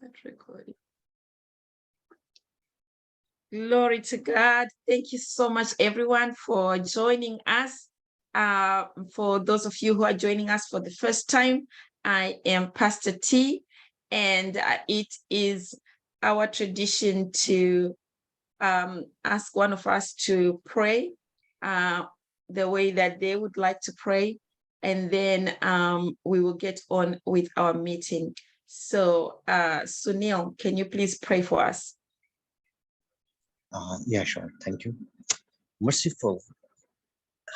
That recording. Glory to God. Thank you so much, everyone, for joining us. For those of you who are joining us for the first time, I am Pastor T, and it is our tradition to ask one of us to pray the way that they would like to pray, and then we will get on with our meeting. So, Sunil, can you please pray for us? Yeah, sure. Thank you. Merciful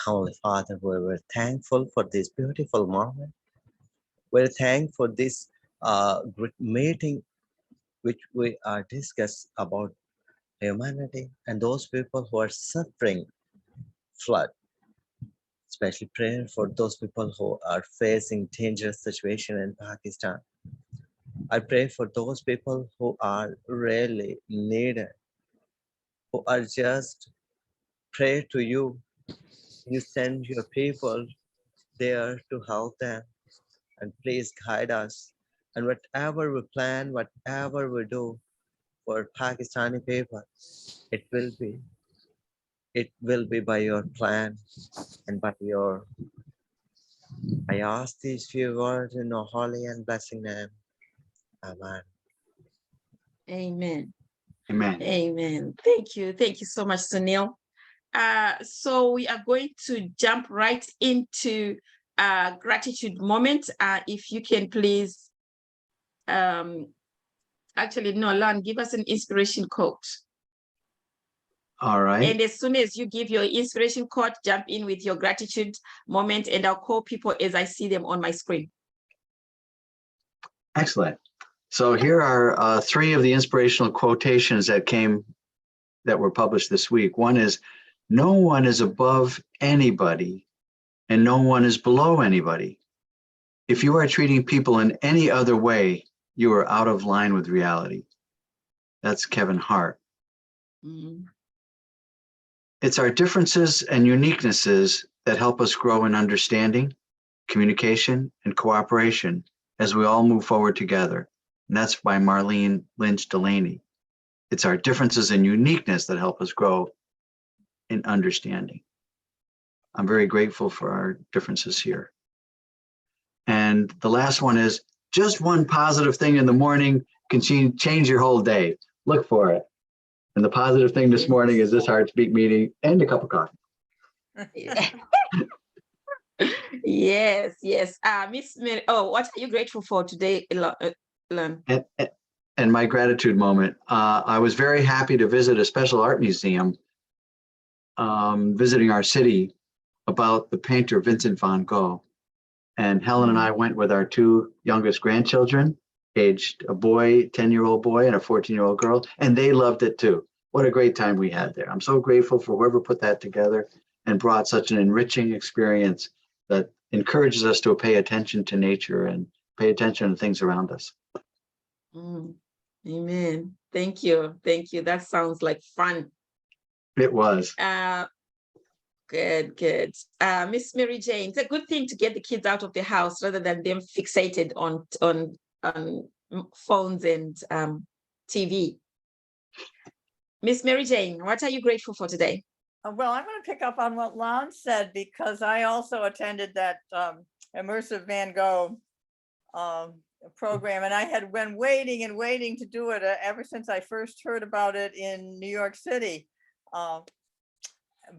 Heavenly Father, we're thankful for this beautiful moment. We're thankful for this great meeting which we are discuss about humanity and those people who are suffering flood. Especially prayer for those people who are facing dangerous situation in Pakistan. I pray for those people who are really needed, who are just pray to you. You send your people there to help them, and please guide us. And whatever we plan, whatever we do for Pakistani people, it will be by your plan and by your. I ask these few words in your holy and blessing name. Amen. Amen. Amen. Amen. Thank you. Thank you so much, Sunil. So we are going to jump right into gratitude moment. If you can please, actually, no, Lon, give us an inspiration quote. All right. And as soon as you give your inspiration quote, jump in with your gratitude moment, and I'll call people as I see them on my screen. Excellent. So here are three of the inspirational quotations that were published this week. One is, no one is above anybody and no one is below anybody. If you are treating people in any other way, you are out of line with reality. That's Kevin Hart. Mm. It's our differences and uniquenesses that help us grow in understanding, communication, and cooperation as we all move forward together. And that's by Marlene Lynch Delaney. It's our differences and uniqueness that help us grow in understanding. I'm very grateful for our differences here. And the last one is, just one positive thing in the morning can change your whole day. Look for it. And the positive thing this morning is this Heartbeat meeting and a cup of coffee. Yes, yes. Miss Mary, oh, what are you grateful for today, Lon? And my gratitude moment, I was very happy to visit a special art museum visiting our city about the painter Vincent van Gogh. And Helen and I went with our two youngest grandchildren, aged a boy, 10-year-old boy and a 14-year-old girl, and they loved it too. What a great time we had there. I'm so grateful for whoever put that together and brought such an enriching experience that encourages us to pay attention to nature and pay attention to things around us. Amen. Thank you. Thank you. That sounds like fun. It was. Good, good. Miss Mary Jane, it's a good thing to get the kids out of the house rather than them fixated on phones and TV. Miss Mary Jane, what are you grateful for today? Well, I'm going to pick up on what Lon said, because I also attended that immersive Van Gogh program, and I had been waiting and waiting to do it ever since I first heard about it in New York City.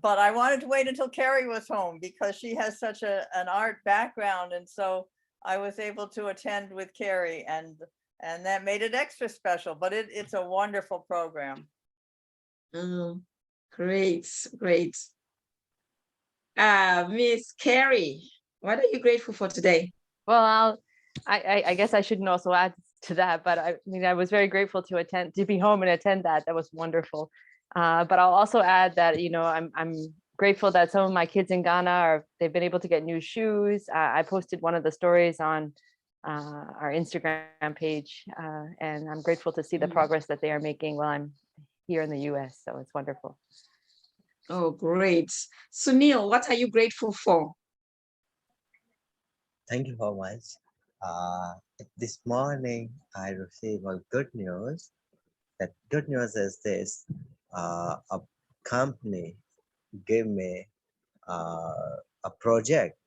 But I wanted to wait until Carrie was home because she has such an art background, and so I was able to attend with Carrie, and that made it extra special. But it's a wonderful program. Great, great. Miss Carrie, what are you grateful for today? Well, I guess I shouldn't also add to that, but I mean, I was very grateful to be home and attend that. That was wonderful. But I'll also add that, you know, I'm grateful that some of my kids in Ghana they've been able to get new shoes. I posted one of the stories on our Instagram page, and I'm grateful to see the progress that they are making while I'm here in the US. So it's wonderful. Oh, great. Sunil, what are you grateful for? Thank you very much. This morning, I received a good news. That good news is this: a company gave me a project.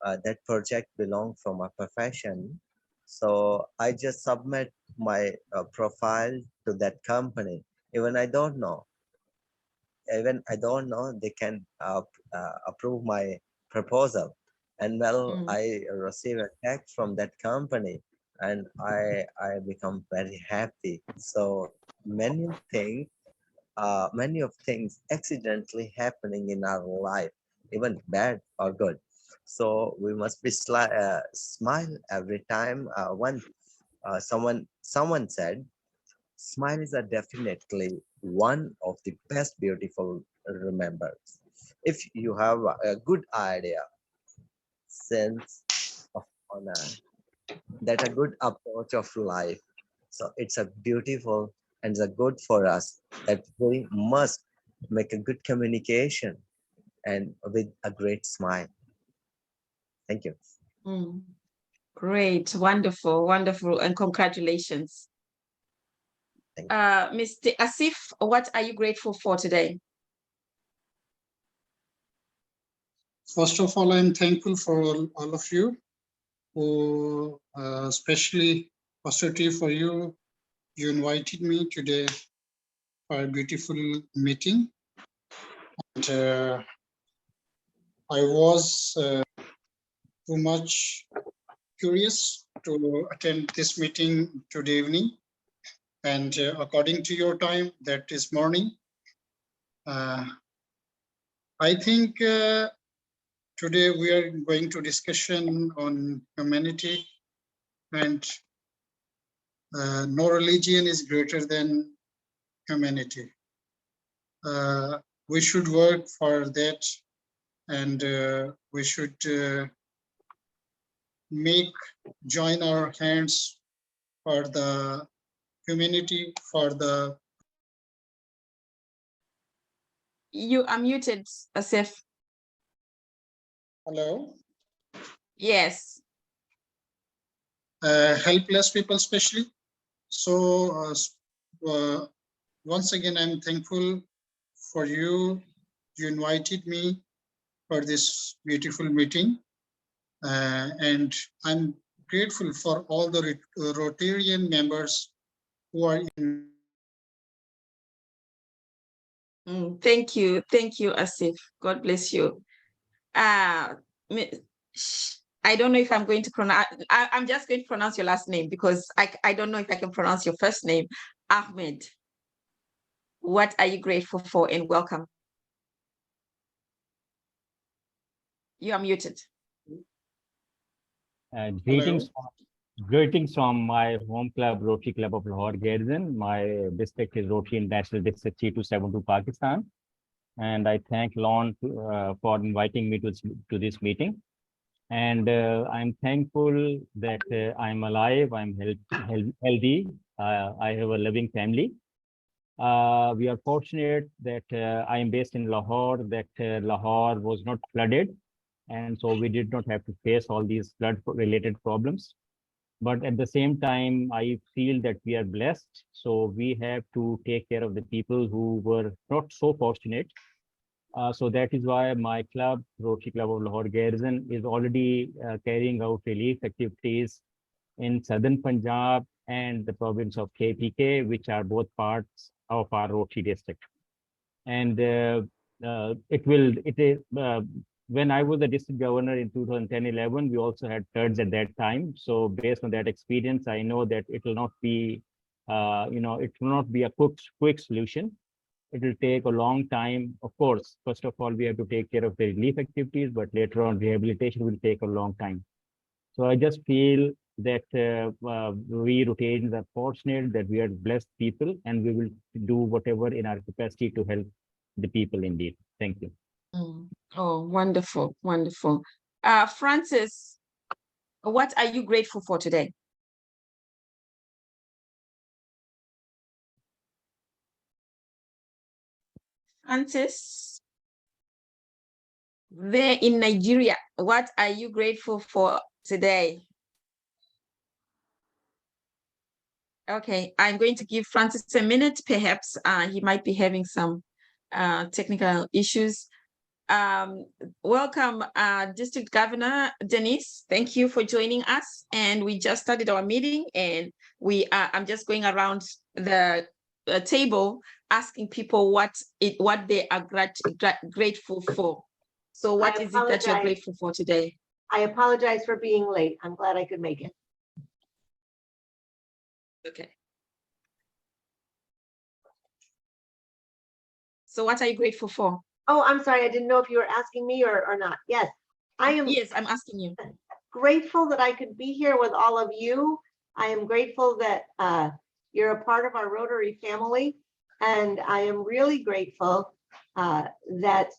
That project belongs from my profession, so I just submit my profile to that company. Even I don't know. Even I don't know they can approve my proposal. And well, Mm. I receive a text from that company, and I become very happy. So many of things accidentally happening in our life, even bad or good. So we must be smile every time. When someone said, smiles are definitely one of the best beautiful remembers. If you have a good idea, sense of honor, that a good approach of life, so it's a beautiful and it's a good for us that we must make a good communication and with a great smile. Thank you. Mm. Great, wonderful, wonderful, and congratulations. Thank you. Mr. Asif, what are you grateful for today? First of all, I'm thankful for all of you, who, especially Pastor T, for you. You invited me today for a beautiful meeting. And, I was too much curious to attend this meeting today evening. And according to your time, that is morning. I think today we are going to discussion on humanity, and no religion is greater than humanity. We should work for that, and we should join our hands for the humanity, for the. You are muted, Asif. Hello. Yes. Helpless people especially. So once again, I'm thankful for you. You invited me for this beautiful meeting. And I'm grateful for all the Rotarian members who are in. Thank you, Asif. God bless you. I don't know if I'm going to pronounce. I'm just going to pronounce your last name because I don't know if I can pronounce your first name, Ahmed. What are you grateful for, and welcome? You are muted. Greetings from my home club, Rotary Club of Lahore Garrison. My district is Rotary International District 3272, Pakistan. And I thank Lon for inviting me to this meeting. And I'm thankful that I'm alive, I'm healthy, I have a loving family. We are fortunate that I am based in Lahore, that Lahore was not flooded. And so we did not have to face all these flood-related problems. But at the same time, I feel that we are blessed. So we have to take care of the people who were not so fortunate. So that is why my club, Rotary Club of Lahore Garrison, is already carrying out relief activities in southern Punjab and the province of KPK, which are both parts of our Rotary district. And when I was the district governor in 2010-11, we also had floods at that time. So based on that experience, I know that it will not be, it will not be a quick solution. It will take a long time. Of course, first of all, we have to take care of the relief activities, but later on rehabilitation will take a long time. So I just feel that we Rotarians are fortunate that we are blessed people, and we will do whatever in our capacity to help the people indeed. Thank you. Oh, wonderful, wonderful. Francis, what are you grateful for today? Francis, there in Nigeria, what are you grateful for today? Okay, I'm going to give Francis a minute. Perhaps he might be having some technical issues. Welcome, District Governor Denise. Thank you for joining us. And we just started our meeting, and I'm just going around the table asking people what they are grateful for. So what is it that you're grateful for today? I apologize for being late. I'm glad I could make it. Okay. So what are you grateful for? Oh, I'm sorry. I didn't know if you were asking me or not. Yes, I am. Yes, I'm asking you. Grateful that I could be here with all of you. I am grateful that you're a part of our Rotary family. And I am really grateful that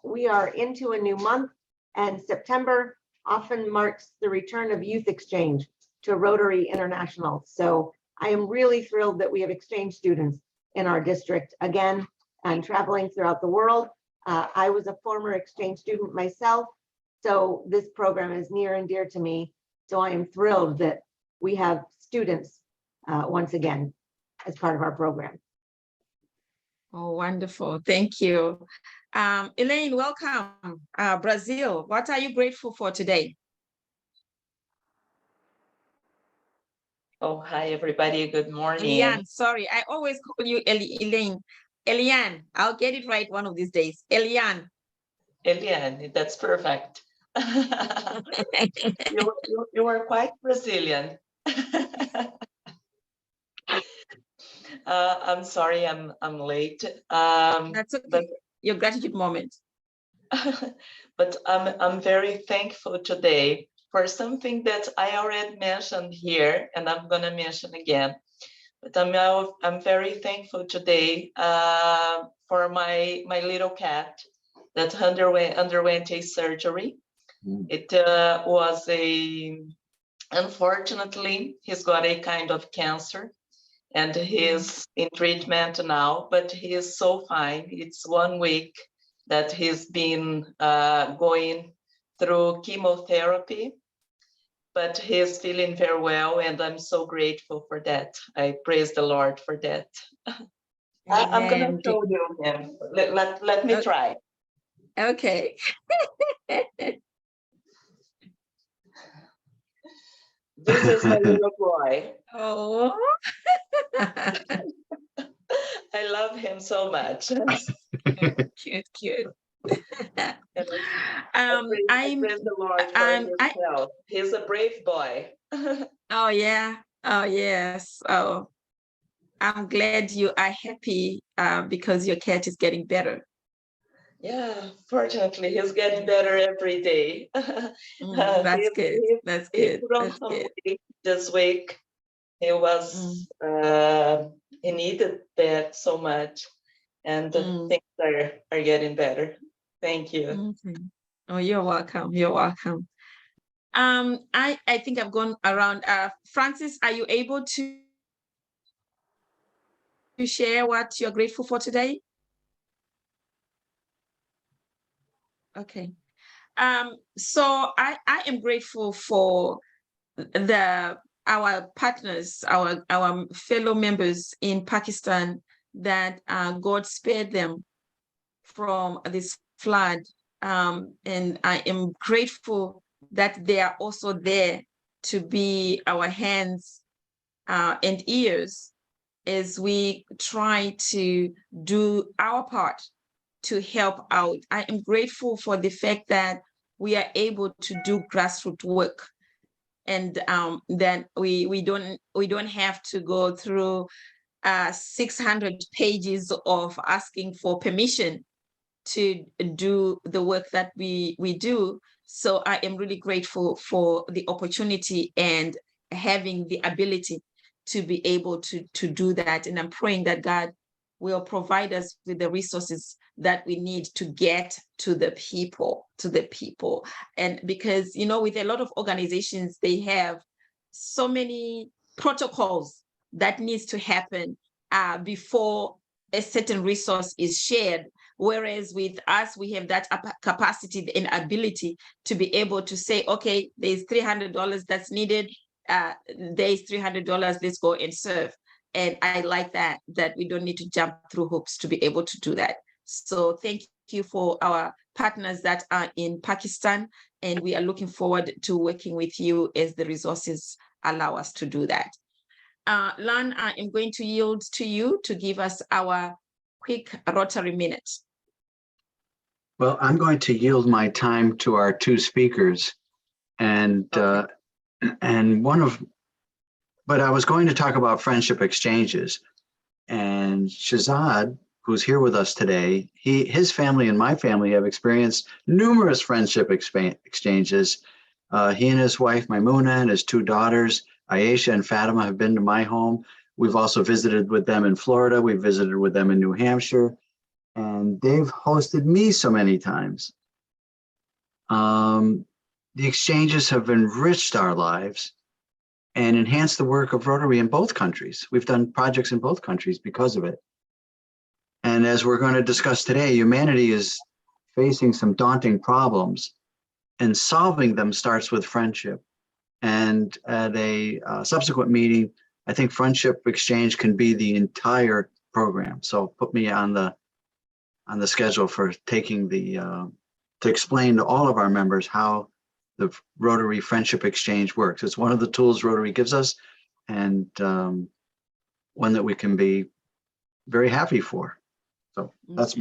we are into a new month, and September often marks the return of youth exchange to Rotary International. So I am really thrilled that we have exchange students in our district again and traveling throughout the world. I was a former exchange student myself, so this program is near and dear to me. So I am thrilled that we have students once again as part of our program. Oh, wonderful. Thank you. Elaine, welcome. Brazil, what are you grateful for today? Oh, hi, everybody. Good morning. Eliane, sorry, I always call you Elaine. Eliane, I'll get it right one of these days. Eliane. Eliane, that's perfect. you are quite Brazilian. I'm sorry, I'm late. That's okay. Your gratitude moment. But I'm very thankful today for something that I already mentioned here, and I'm gonna mention again. But I'm very thankful today for my little cat that underwent a surgery. It was unfortunately, he's got a kind of cancer, and he's in treatment now, but he is so fine. It's 1 week that he's been going through chemotherapy, but he's feeling very well, and I'm so grateful for that. I praise the Lord for that. I'm gonna show you him. Let me try. Okay. This is my little boy. Oh. I love him so much. Cute, cute. I praise the Lord for his health. He's a brave boy. Oh yeah. Oh yes. Oh, I'm glad you are happy because your cat is getting better. Yeah, fortunately, he's getting better every day. That's good. That's good. He put on some weight this week. He was he needed that so much, and things are getting better. Thank you. Oh, you're welcome. You're welcome. I think I've gone around. Francis, are you able to share what you're grateful for today? Okay. So I am grateful for our partners, our fellow members in Pakistan, that God spared them from this flood. And I am grateful that they are also there to be our hands and ears as we try to do our part to help out. I am grateful for the fact that we are able to do grassroots work, and that we don't have to go through 600 pages of asking for permission to do the work that we do. So I am really grateful for the opportunity and having the ability to be able to do that. And I'm praying that God will provide us with the resources that we need to get to the people. And because, with a lot of organizations, they have so many protocols that needs to happen before a certain resource is shared. Whereas with us, we have that capacity and ability to be able to say, okay, there's $300 that's needed. there's $300, let's go and serve. And I like that we don't need to jump through hoops to be able to do that. So thank you for our partners that are in Pakistan, and we are looking forward to working with you as the resources allow us to do that. Lan, I am going to yield to you to give us our quick Rotary minute. Well, I'm going to yield my time to our two speakers, and Okay. but I was going to talk about friendship exchanges, and Shehzad, who's here with us today, his family and my family have experienced numerous friendship exchanges. He and his wife, Maimuna, and his two daughters, Ayesha and Fatima, have been to my home. We've also visited with them in Florida. We've visited with them in New Hampshire, and they've hosted me so many times. The exchanges have enriched our lives and enhanced the work of Rotary in both countries. We've done projects in both countries because of it. And as we're going to discuss today, humanity is facing some daunting problems, and solving them starts with friendship. And at a subsequent meeting, I think friendship exchange can be the entire program. So put me on the schedule for taking to explain to all of our members how the Rotary Friendship Exchange works. It's one of the tools Rotary gives us, and one that we can be very happy for. So that's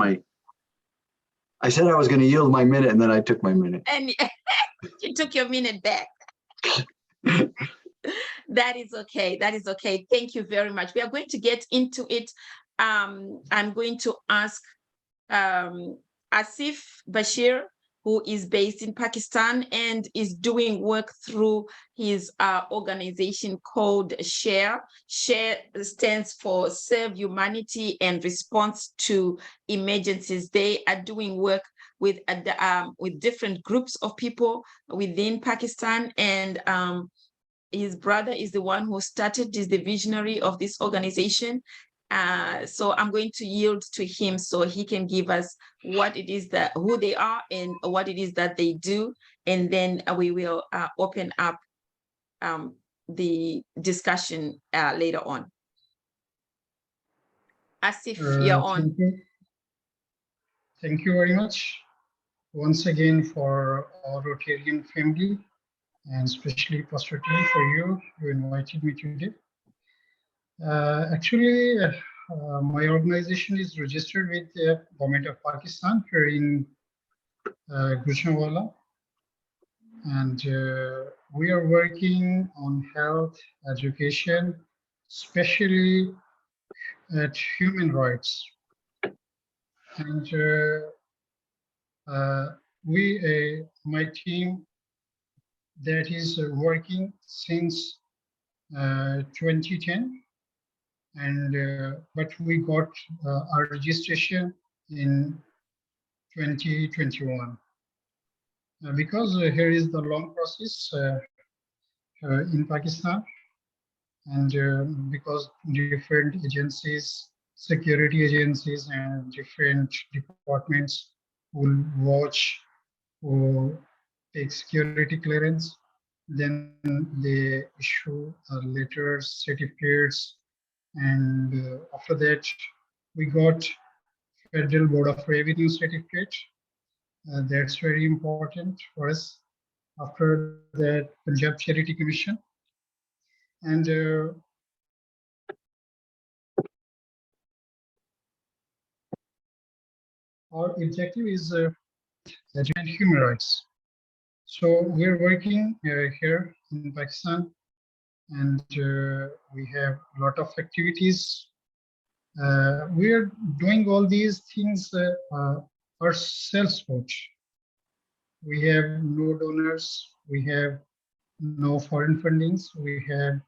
I said I was going to yield my minute, and then I took my minute. And you took your minute back. That is okay. That is okay. Thank you very much. We are going to get into it. I'm going to ask Asif Bashir, who is based in Pakistan and is doing work through his organization called SHARE. SHARE stands for Serve Humanity and Response to Emergencies. They are doing work with different groups of people within Pakistan, and his brother is the one who started, is the visionary of this organization. So I'm going to yield to him so he can give us what it is who they are and what it is that they do, and then we will open up the discussion later on. Asif, you're on. Thank you very much once again for our Rotarian family, and especially Pastor T for you who invited me today. Actually, my organization is registered with the Government of Pakistan here in Gujranwala, and we are working on health, education, especially at human rights. And my team that is working since 2010. And but we got our registration in 2021 because here is the long process in Pakistan, and because different agencies, security agencies, and different departments will watch or take security clearance, then they issue letters, certificates. And after that, we got Federal Board of Revenue certificate. That's very important for us. After that, Punjab Charity Commission. And our objective is human rights. So we're working here in Pakistan, and we have a lot of activities. We are doing all these things ourselves. We have no donors, we have no foreign fundings, we have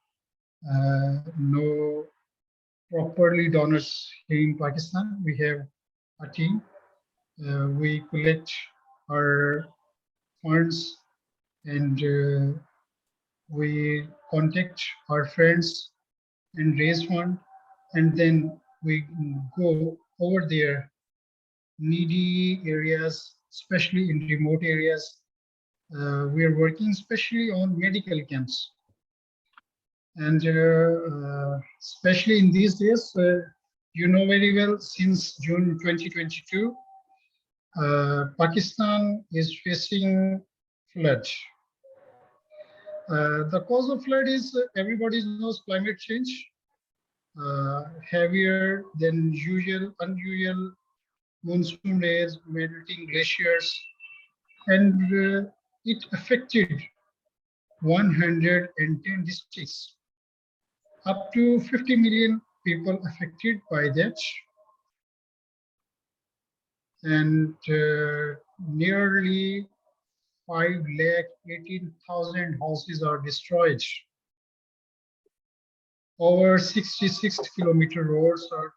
no properly donors here in Pakistan. We have a team. We collect our funds, and we contact our friends and raise fund, and then we go over there, needy areas, especially in remote areas. We are working especially on medical camps. And especially in these days, you know very well, since June 2022, Pakistan is facing flood. The cause of flood is, everybody knows, climate change. Heavier than usual, unusual monsoon days, melting glaciers, and it affected 110 districts. Up to 50 million people affected by that. And nearly 5,18,000 houses are destroyed. Over 66-kilometer roads are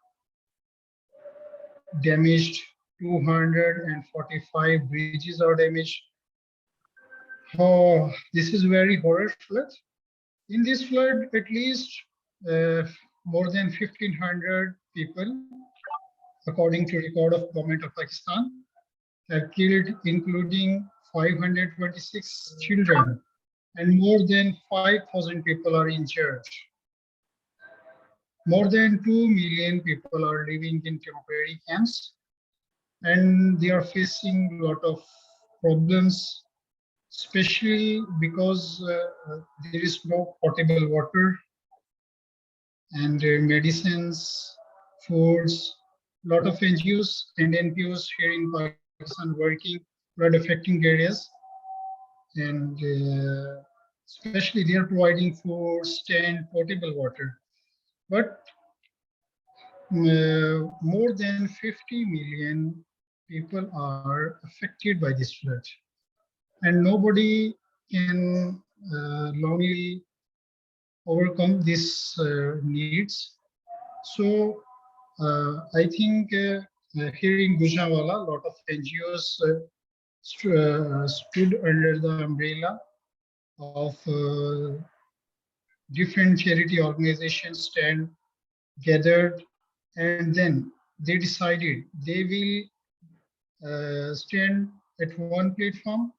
damaged. 245 bridges are damaged. Oh, this is very horror flood. In this flood, at least more than 1,500 people, according to record of Government of Pakistan, have killed, including 526 children, and more than 5,000 people are injured. More than 2 million people are living in temporary camps, and they are facing a lot of problems, especially because there is no potable water and medicines, foods. A lot of NGOs and NPOs here in Pakistan working flood affecting areas, and especially they are providing food, stand, potable water. But more than 50 million people are affected by this flood, and nobody can longly overcome these needs. So I think here in Gujranwala, a lot of NGOs stood under the umbrella of different charity organizations, stand gathered, and then they decided they will stand at one platform,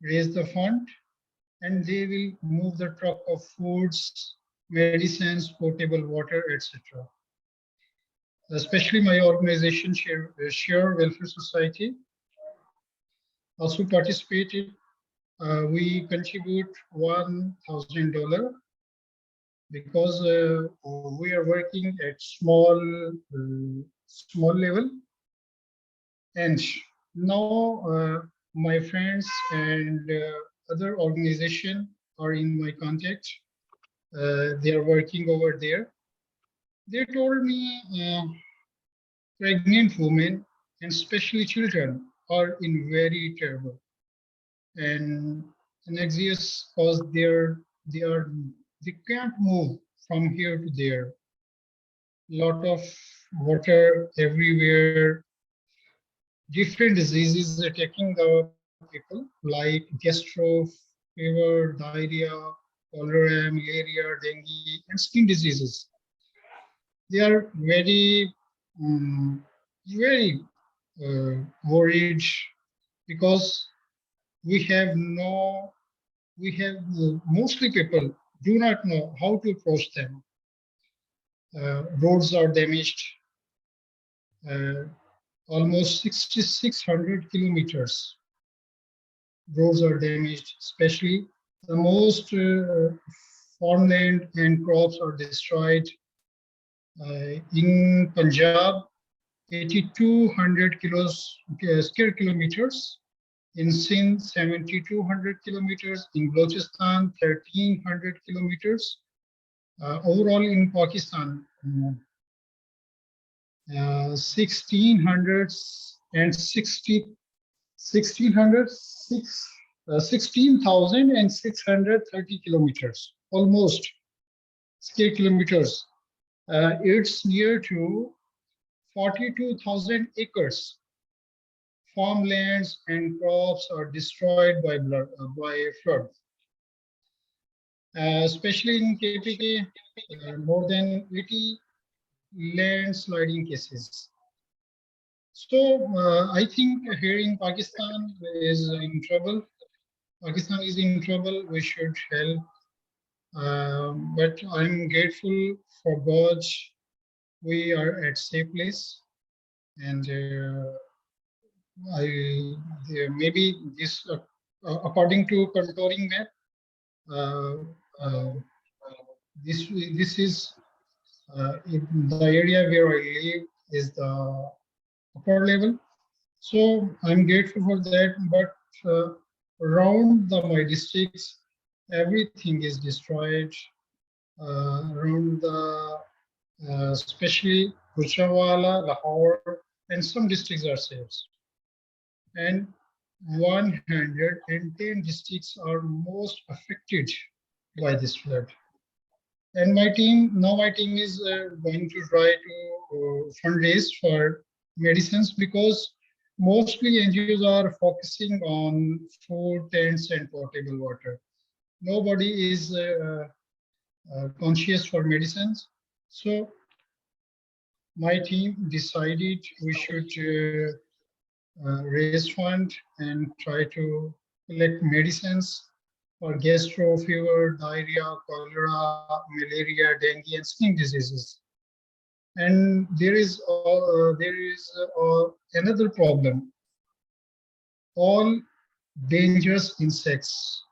raise the fund, and they will move the truck of foods, medicines, potable water, etc. Especially my organization, Share Welfare Society, also participated. We contribute $1,000 because we are working at small level, and now my friends and other organization are in my contact. They are working over there. They told me pregnant women and especially children are in very terrible and anxious because they can't move from here to there. Lot of water everywhere. Different diseases attacking the people like gastro, fever, diarrhea, cholera, malaria, dengue, and skin diseases. They are very worried because we have mostly people do not know how to approach them. Roads are damaged. Almost 6,600 kilometers. Roads are damaged, especially the most farmland and crops are destroyed. In Punjab, 8,200 square kilometers. In Sindh, 7,200 kilometers. In Balochistan, 1,300 kilometers. Overall in Pakistan, 16,630 kilometers, almost square kilometers. It's near to 42,000 acres. Farmlands and crops are destroyed by flood. Especially in KPK, more than 80 landsliding cases. So I think here in Pakistan is in trouble. Pakistan is in trouble. We should help But I'm grateful for God. We are at safe place, and maybe this according to contouring map, uh, uh, this is in the area where I live is the upper level. So I'm grateful for that. But around my districts, everything is destroyed. Around the especially Gujranwala, Lahore, and some districts are safe. And 110 districts are most affected by this flood. And my team is going to try to fundraise for medicines, because mostly NGOs are focusing on food, tents, and potable water. Nobody is conscious for medicines. So my team decided we should raise fund and try to collect medicines for gastro, fever, diarrhea, cholera, malaria, dengue, and skin diseases. And there is another problem. All dangerous insects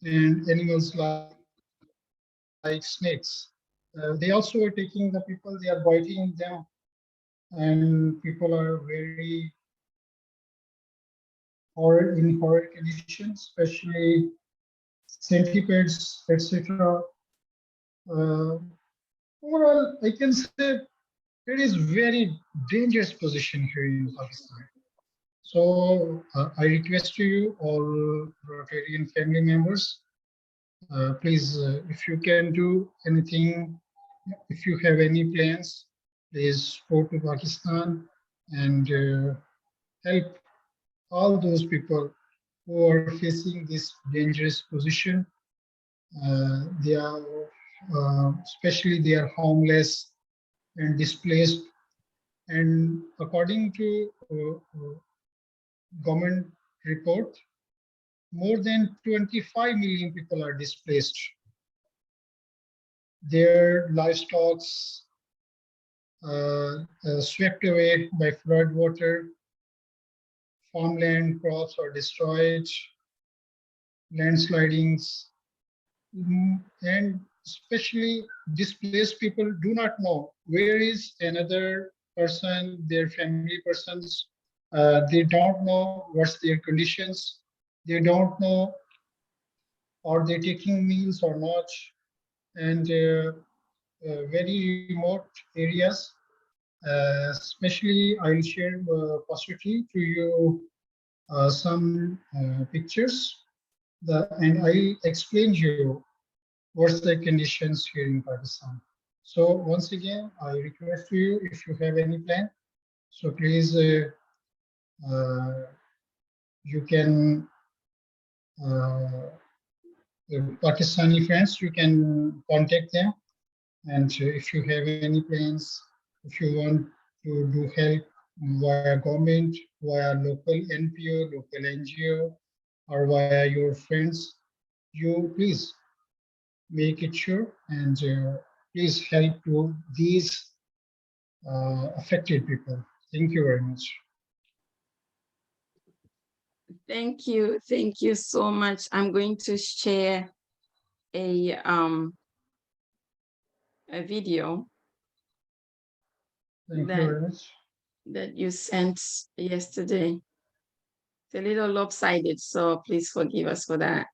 and animals like snakes, they also are taking the people. They are biting them, and people are very in horrid conditions, especially centipedes, etc. Uh, Overall, I can say it is very dangerous position here in Pakistan. So I request to you all Rotarian family members, please, if you can do anything, if you have any plans, please go to Pakistan and help all those people who are facing this dangerous position. They are, especially they are homeless and displaced. And according to government report, more than 25 million people are displaced. Their livestock swept away by flood water, farmland crops are destroyed, landslidings, and especially displaced people do not know where is another person, their family persons. They don't know what's their conditions. They don't know are they taking meals or not. And very remote areas, especially I'll share possibly to you some pictures, and I'll explain you what's the conditions here in Pakistan. So once again, I request to you, if you have any plan, so please you can Pakistani friends, you can contact them. And if you have any plans, if you want to do help via government, via local NPO, local NGO, or via your friends, you please make it sure and please help to these affected people. Thank you very much. Thank you. Thank you so much. I'm going to share a video Thank you very much. that you sent yesterday. It's a little lopsided, so please forgive us for that.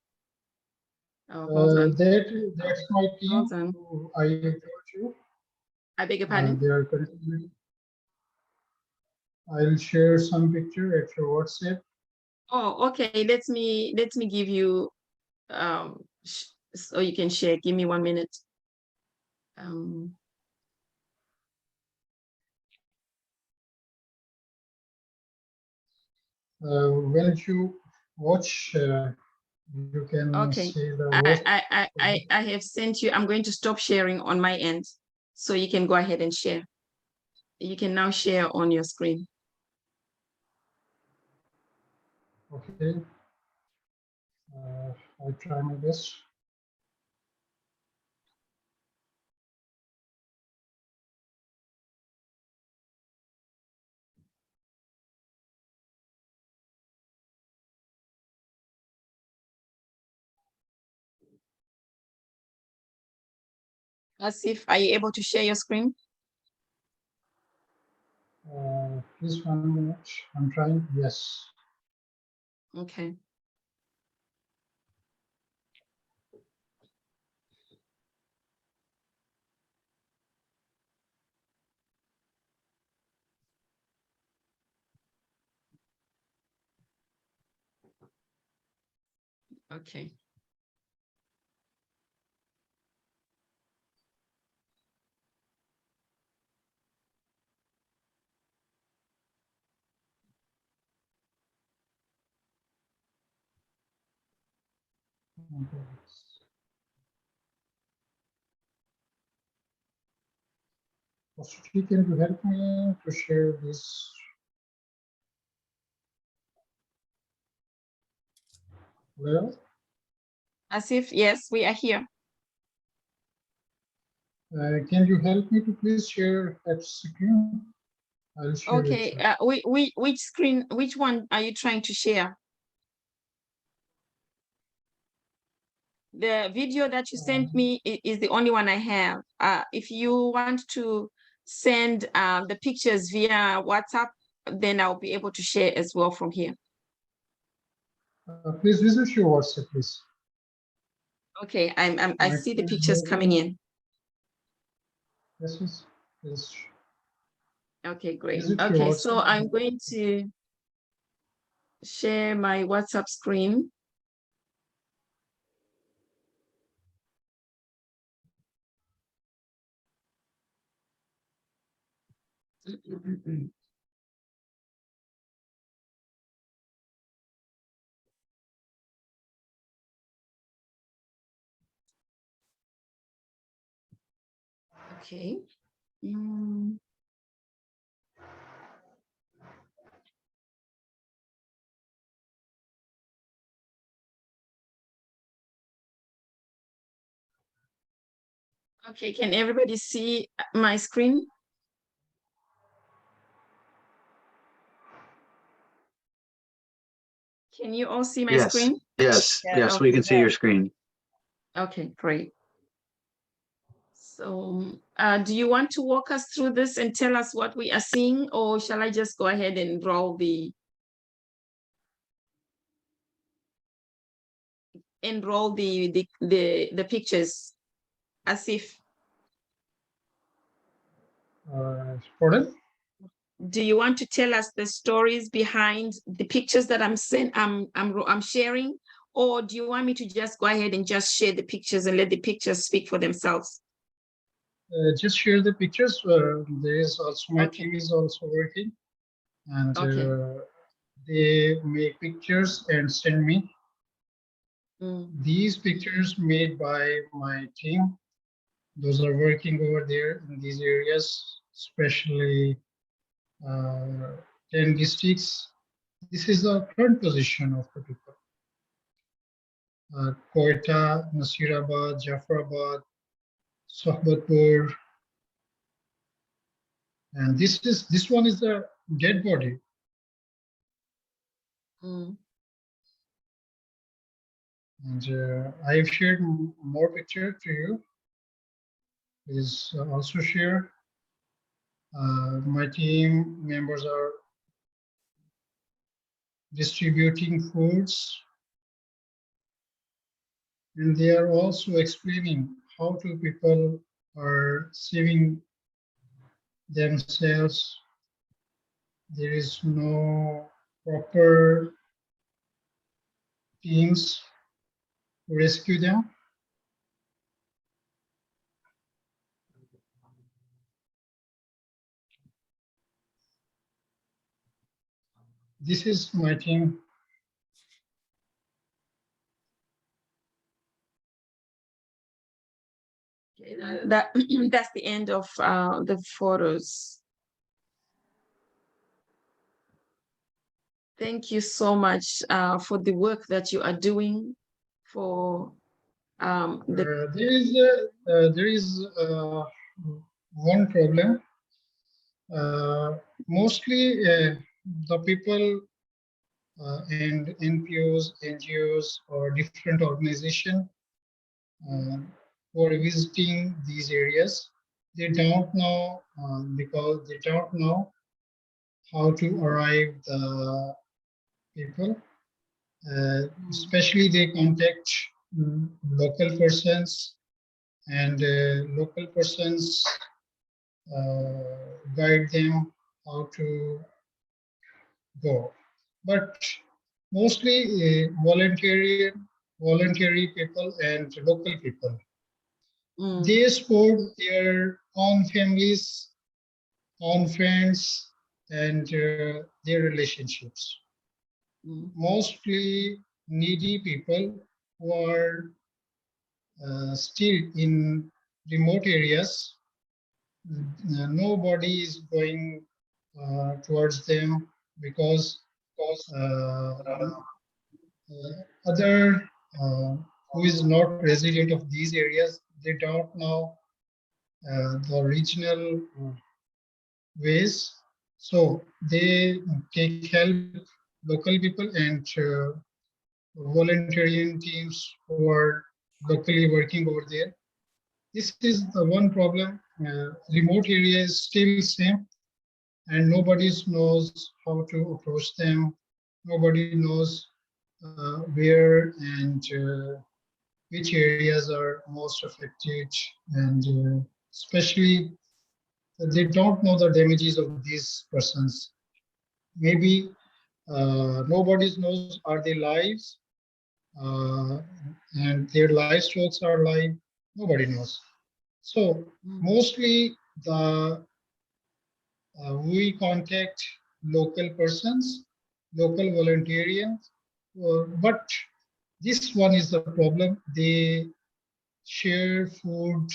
Oh, hold on. That's my team. Hold on. I told you. I beg your pardon? They are continuing. I'll share some picture at your WhatsApp. Oh, okay. Let me give you so you can share. Give me 1 minute. When you watch, you can okay. see the worst. I have sent you. I'm going to stop sharing on my end, so you can go ahead and share. You can now share on your screen. Okay. I'll try my best. Asif, are you able to share your screen? Please 1 minute. I'm trying. Yes. Okay. Okay. Bashir, can you help me to share this? Well, Asif, yes, we are here. can you help me to please share that screen? I'll share Okay, it. which screen, which one are you trying to share? The video that you sent me is the only one I have. If you want to send the pictures via WhatsApp, then I'll be able to share as well from here. Please visit your WhatsApp, please. Okay, I see the Please pictures coming in. Yes, yes, yes. Okay, great. Visit your Okay, so WhatsApp. I'm going to share my WhatsApp screen. Okay. Okay, can everybody see my screen? Can you all see my Yes, screen? yes, Yeah, yes, we can see your screen. Okay, great. So do you want to walk us through this and tell us what we are seeing, or shall I just go ahead and roll the pictures as if? Pardon? Do you want to tell us the stories behind the pictures that I'm sharing, or do you want me to just go ahead and just share the pictures and let the pictures speak for themselves? Just share the pictures. There is also my team is also working, and they make pictures and send me. These pictures made by my team. Those are working over there in these areas, especially 10 districts. This is the current position of the people. Quetta, Nasirabad, Jafarabad, Sohbatpur, and this one is the dead body. And I've shared more picture to you. Please also share. My team members are distributing foods, and they are also explaining how to people are saving themselves. There is no proper teams to rescue them. This is my team. Okay, that's the end of the photos. Thank you so much for the work that you are doing for There is one problem. Mostly the people and NPOs, NGOs, or different organizations who are visiting these areas, they don't know because they don't know how to arrive the people. Especially they contact local persons, and local persons guide them how to go. But mostly voluntary people and local people, they support their own families, own friends, and their relationships. Mostly needy people who are still in remote areas, nobody is going towards them because other who is not resident of these areas, they don't know the regional ways. So they take help local people and volunteering teams who are locally working over there. This is the one problem. Remote area is still same, and nobody knows how to approach them. Nobody knows where and which areas are most affected, and especially they don't know the damages of these persons. Maybe nobody knows are they lives, uh, and their livestocks are live. Nobody knows. So mostly the we contact local persons, local volunteers, but this one is the problem. They share food,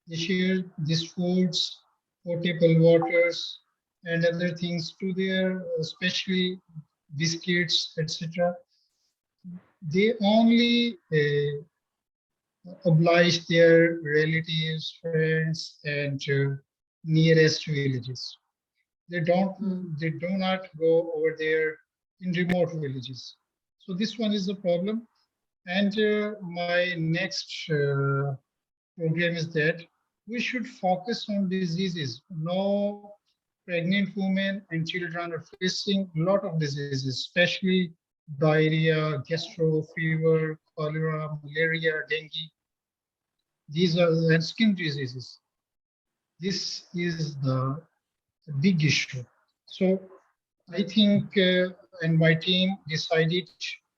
they share these foods, potable waters, and other things to their, especially biscuits, etc. They only oblige their relatives, friends, and nearest villages. They do not go over there in remote villages. So this one is the problem. And my next program is that we should focus on diseases. No, pregnant women and children are facing a lot of diseases, especially diarrhea, gastro, fever, cholera, malaria, dengue. These are the skin diseases. This is the big issue. So I think, and my team decided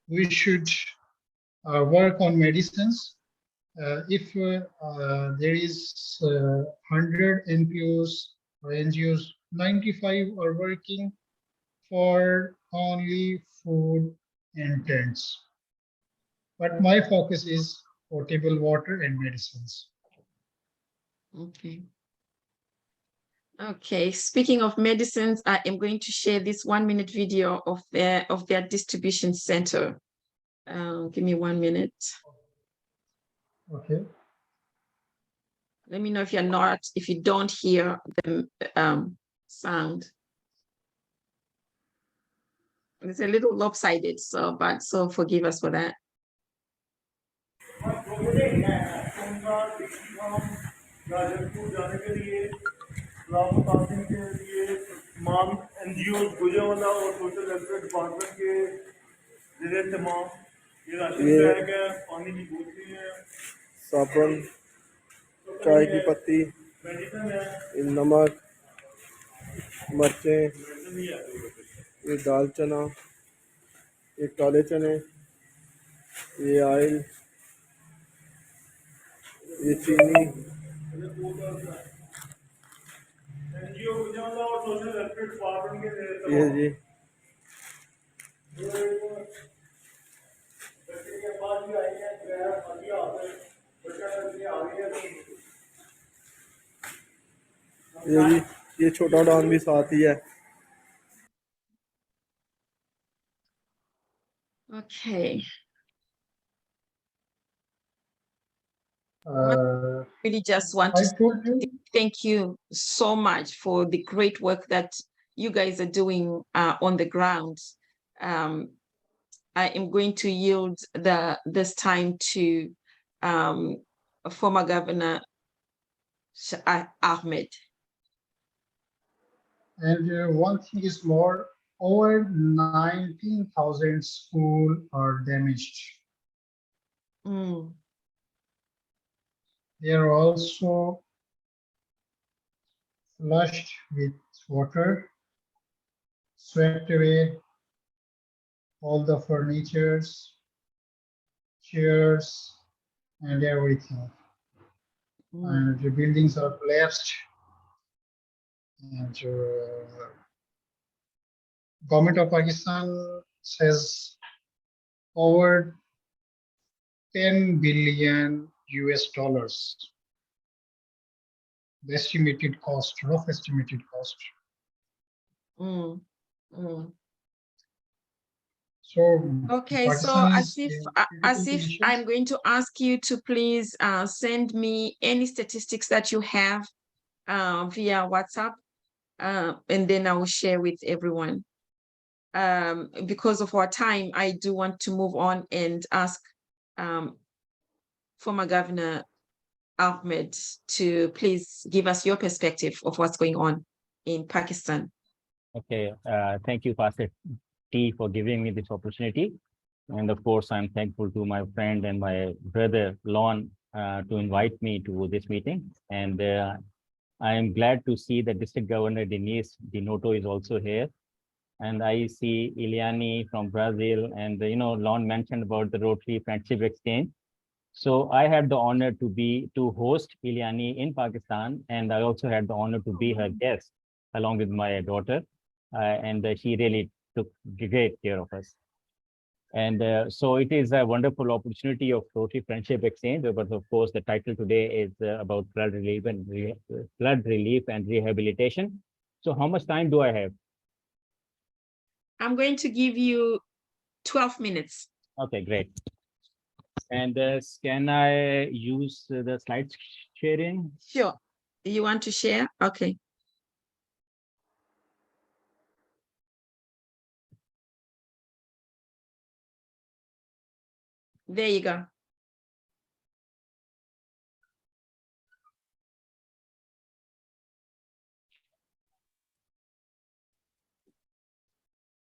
we should work on medicines. If there is 100 NPOs or NGOs, 95 are working for only food and tents. But my focus is potable water and medicines. Okay. Okay, speaking of medicines, I am going to share this 1-minute video of their distribution center. Give me 1 minute. Okay. Let me know if if you don't hear the sound. It's a little lopsided, so forgive us for that. तमाम NGO Gujranwala और social welfare department के ज़रिए तमाम ये ration bag है, पानी की बोतलें हैं, साबुन, चाय की पत्ती, नमक, मिर्चें, ये दाल चना, ये काले चने, ये ऑयल, ये चीनी, ये जी ये छोटा डान भी साथ ही है. Okay. Really just want to thank you so much for the great work that you guys are doing on the ground. I am going to yield this time to former Governor Ahmed. And one thing is more, over 19,000 schools are damaged. Mm. They are also flushed with water, swept away all the furnitures, chairs, and everything. Mm. And the buildings are collapsed. And government of Pakistan says over 10 billion US dollars. The estimated cost, rough estimated cost. Mm. Mm. So Okay, so Pakistan is Asif, in critical Asif, conditions. I'm going to ask you to please send me any statistics that you have via WhatsApp, and then I will share with everyone. Because of our time, I do want to move on and ask former Governor Ahmed to please give us your perspective of what's going on in Pakistan. Okay, thank you, Pastor T, for giving me this opportunity. And of course, I'm thankful to my friend and my brother, Lon, to invite me to this meeting. And I am glad to see that District Governor Denise Dinoto is also here. And I see Iliani from Brazil, and Lon mentioned about the Rotary Friendship Exchange. So I had the honor to host Iliani in Pakistan, and I also had the honor to be her guest along with my daughter, and she really took great care of us. And so it is a wonderful opportunity of Rotary Friendship Exchange, but of course the title today is about flood relief and rehabilitation. So how much time do I have? I'm going to give you 12 minutes. Okay, great. And can I use the slide sharing? Sure. You want to share? Okay. There you go.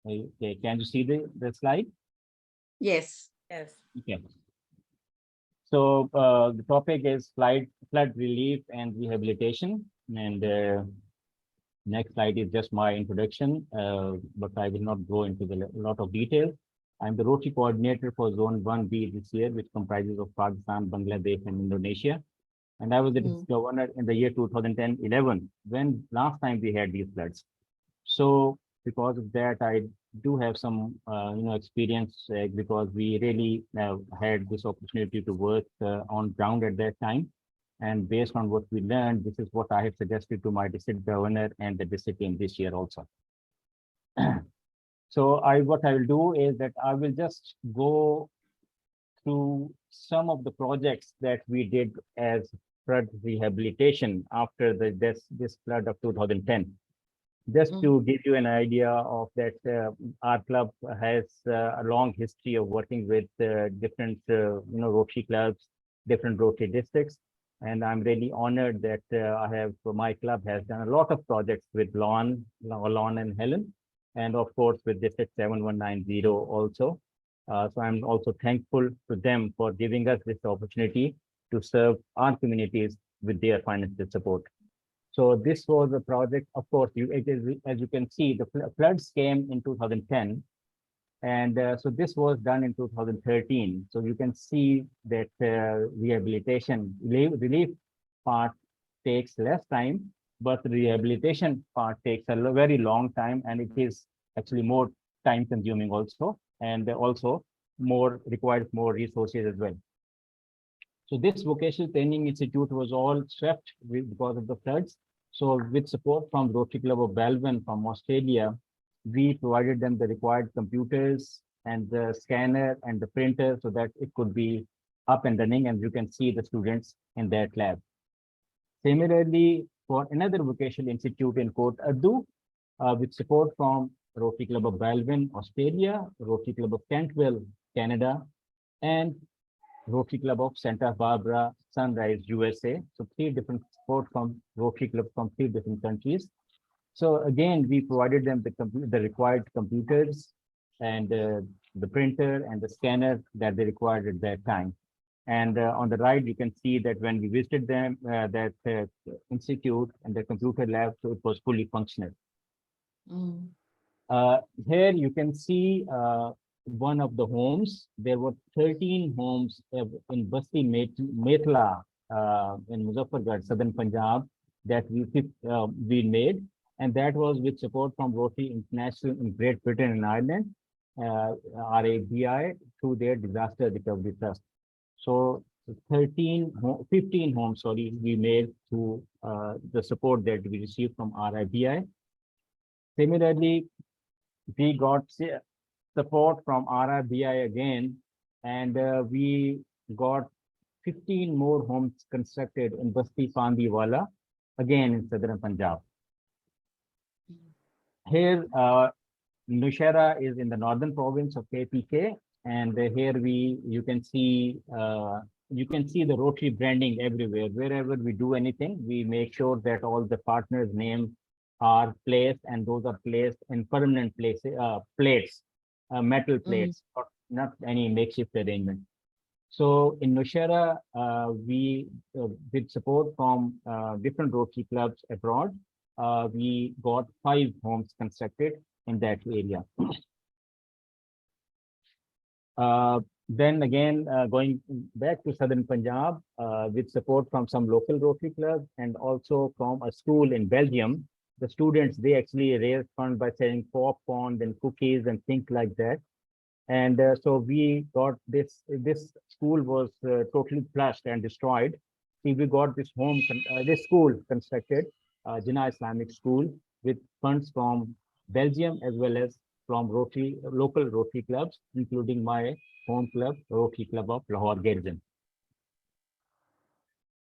Okay, can you see the slide? Yes. Yes. Okay. So the topic is flood relief and rehabilitation. And next slide is just my introduction, but I will not go into a lot of detail. I'm the Rotary coordinator for Zone 1B this year, which comprises of Pakistan, Bangladesh, and Indonesia. And I was the district governor in the year 2010-11, when last time we had these floods. So because of that, I do have some experience because we really had this opportunity to work on ground at that time. And based on what we learned, this is what I have suggested to my district governor and the district team this year also. So what I will do is that I will just go through some of the projects that we did as flood rehabilitation after this flood of 2010. Just to give you an idea of that, our club has a long history of working with different, Rotary clubs, different Rotary districts. And I'm really honored that my club has done a lot of projects with Lon and Helen, and of course with District 7190 also. So I'm also thankful to them for giving us this opportunity to serve our communities with their financial support. So this was a project, of course, as you can see, the floods came in 2010. And so this was done in 2013. So you can see that rehabilitation, relief part takes less time, but the rehabilitation part takes a very long time, and it is actually more time consuming also, and also requires more resources as well. So this vocational training institute was all swept because of the floods. So with support from Rotary Club of Balvin from Australia, we provided them the required computers and the scanner and the printer so that it could be up and running, and you can see the students in that lab. Similarly, for another vocational institute in Port Addu, with support from Rotary Club of Balvin, Australia, Rotary Club of Kentville, Canada, and Rotary Club of Santa Barbara, Sunrise, USA. So 3 different support from Rotary Club from 3 different countries. So again, we provided them the required computers and the printer and the scanner that they required at that time. And on the right, you can see that when we visited them, that institute and the computer lab, so it was fully functional. Mm. Here you can see one of the homes. There were 13 homes in Basti Metla in Muzaffargarh, southern Punjab, that we made. And that was with support from Rotary International in Great Britain and Ireland, RABI, through their Disaster Recovery Trust. So 15 homes, sorry, we made through the support that we received from RIBI. Similarly, we got support from RIBI again, and we got 15 more homes constructed in Basti Pandiwala, again in southern Punjab. Here, Nushaira is in the northern province of KPK, and here you can see the Rotary branding everywhere. Wherever we do anything, we make sure that all the partners' names are placed, and those are placed in permanent plates, metal plates, not any makeshift arrangement. So in Nushaira, we, with support from different Rotary clubs abroad, we got 5 homes constructed in that area. Then again, going back to southern Punjab, with support from some local Rotary clubs and also from a school in Belgium, the students, they actually raised funds by selling popcorn and cookies and things like that. And so we got this school was totally flushed and destroyed. See, we got this school constructed, Jinnah Islamic School, with funds from Belgium as well as from local Rotary clubs, including my home club, Rotary Club of Lahore Garrison.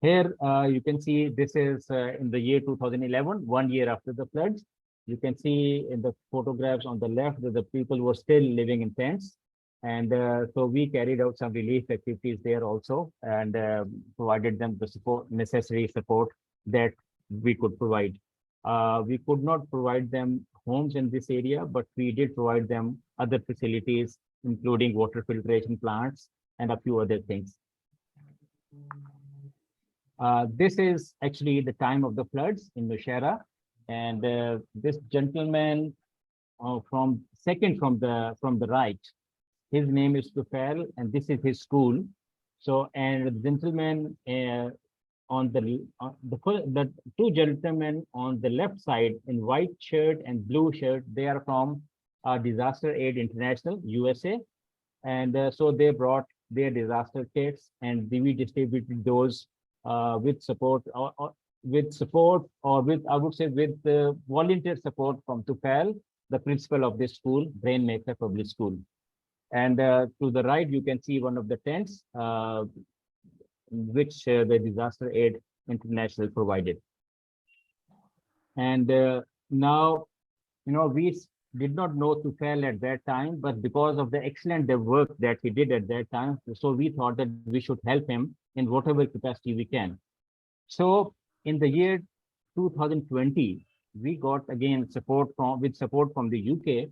Here you can see this is in the year 2011, 1 year after the floods. You can see in the photographs on the left that the people were still living in tents. And so we carried out some relief activities there also, and provided them the necessary support that we could provide. We could not provide them homes in this area, but we did provide them other facilities, including water filtration plants and a few other things. This is actually the time of the floods in Nushaira, and this gentleman from the right, his name is Tufail, and this is his school. So, and the gentleman on the 2 gentlemen on the left side in white shirt and blue shirt, they are from Disaster Aid International, USA. And so they brought their disaster kits, and we distributed those with support, or with, I would say, with the volunteer support from Tufail, the principal of this school, Brainmaker Public School. And to the right, you can see one of the tents, which the Disaster Aid International provided. And now, we did not know Tufail at that time, but because of the excellent work that he did at that time, so we thought that we should help him in whatever capacity we can. So in the year 2020, we got again support from the UK.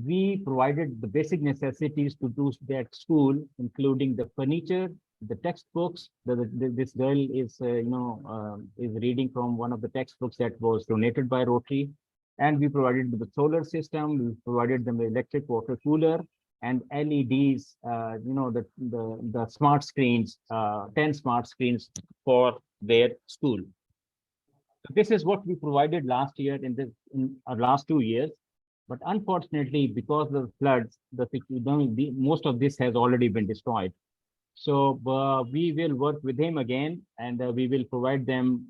We provided the basic necessities to do that school, including the furniture, the textbooks. This girl is, is reading from one of the textbooks that was donated by Rotary. And we provided the solar system, we provided them the electric water cooler and LEDs, the smart screens, 10 smart screens for their school. So this is what we provided last year in our last 2 years. But unfortunately, because of the floods, most of this has already been destroyed. So we will work with him again, and we will provide them,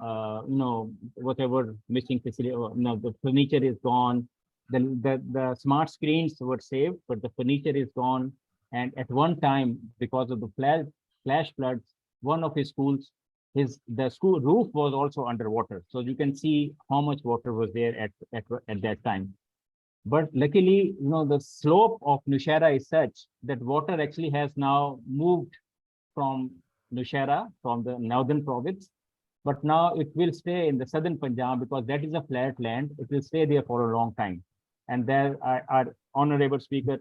whatever missing facility. The furniture is gone. The smart screens were saved, but the furniture is gone. And at one time, because of the flash floods, one of his schools, the school roof was also underwater. So you can see how much water was there at that time. But luckily, the slope of Nushaira is such that water actually has now moved from Nushaira, from the northern province, but now it will stay in the southern Punjab because that is a flat land. It will stay there for a long time. And there our honorable speaker,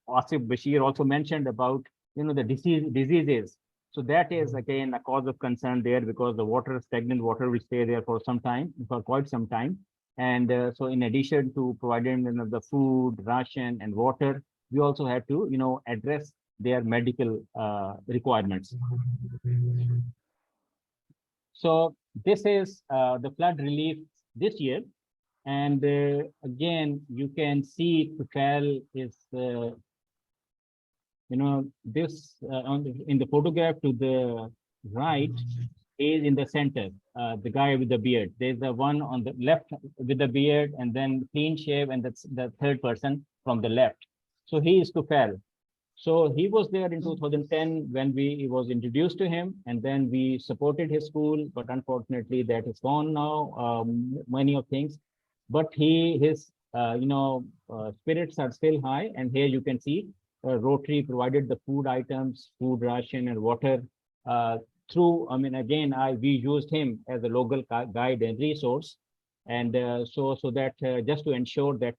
Asif Bashir, also mentioned about, the diseases. So that is again a cause of concern there because the water, stagnant water will stay there for some time, for quite some time. And so in addition to providing the food, ration and water, we also have to, address their medical requirements. So this is the flood relief this year. And again, you can see Tufel is, this in the photograph to the right is in the center, the guy with the beard. There's the one on the left with the beard and then clean shave, and that's the third person from the left. So he is Tufel. So he was there in 2010 when he was introduced to him, and then we supported his school, but unfortunately that is gone now, many of things. But his spirits are still high, and here you can see Rotary provided the food items, food ration and water through, again, we used him as a local guide and resource. And so that just to ensure that,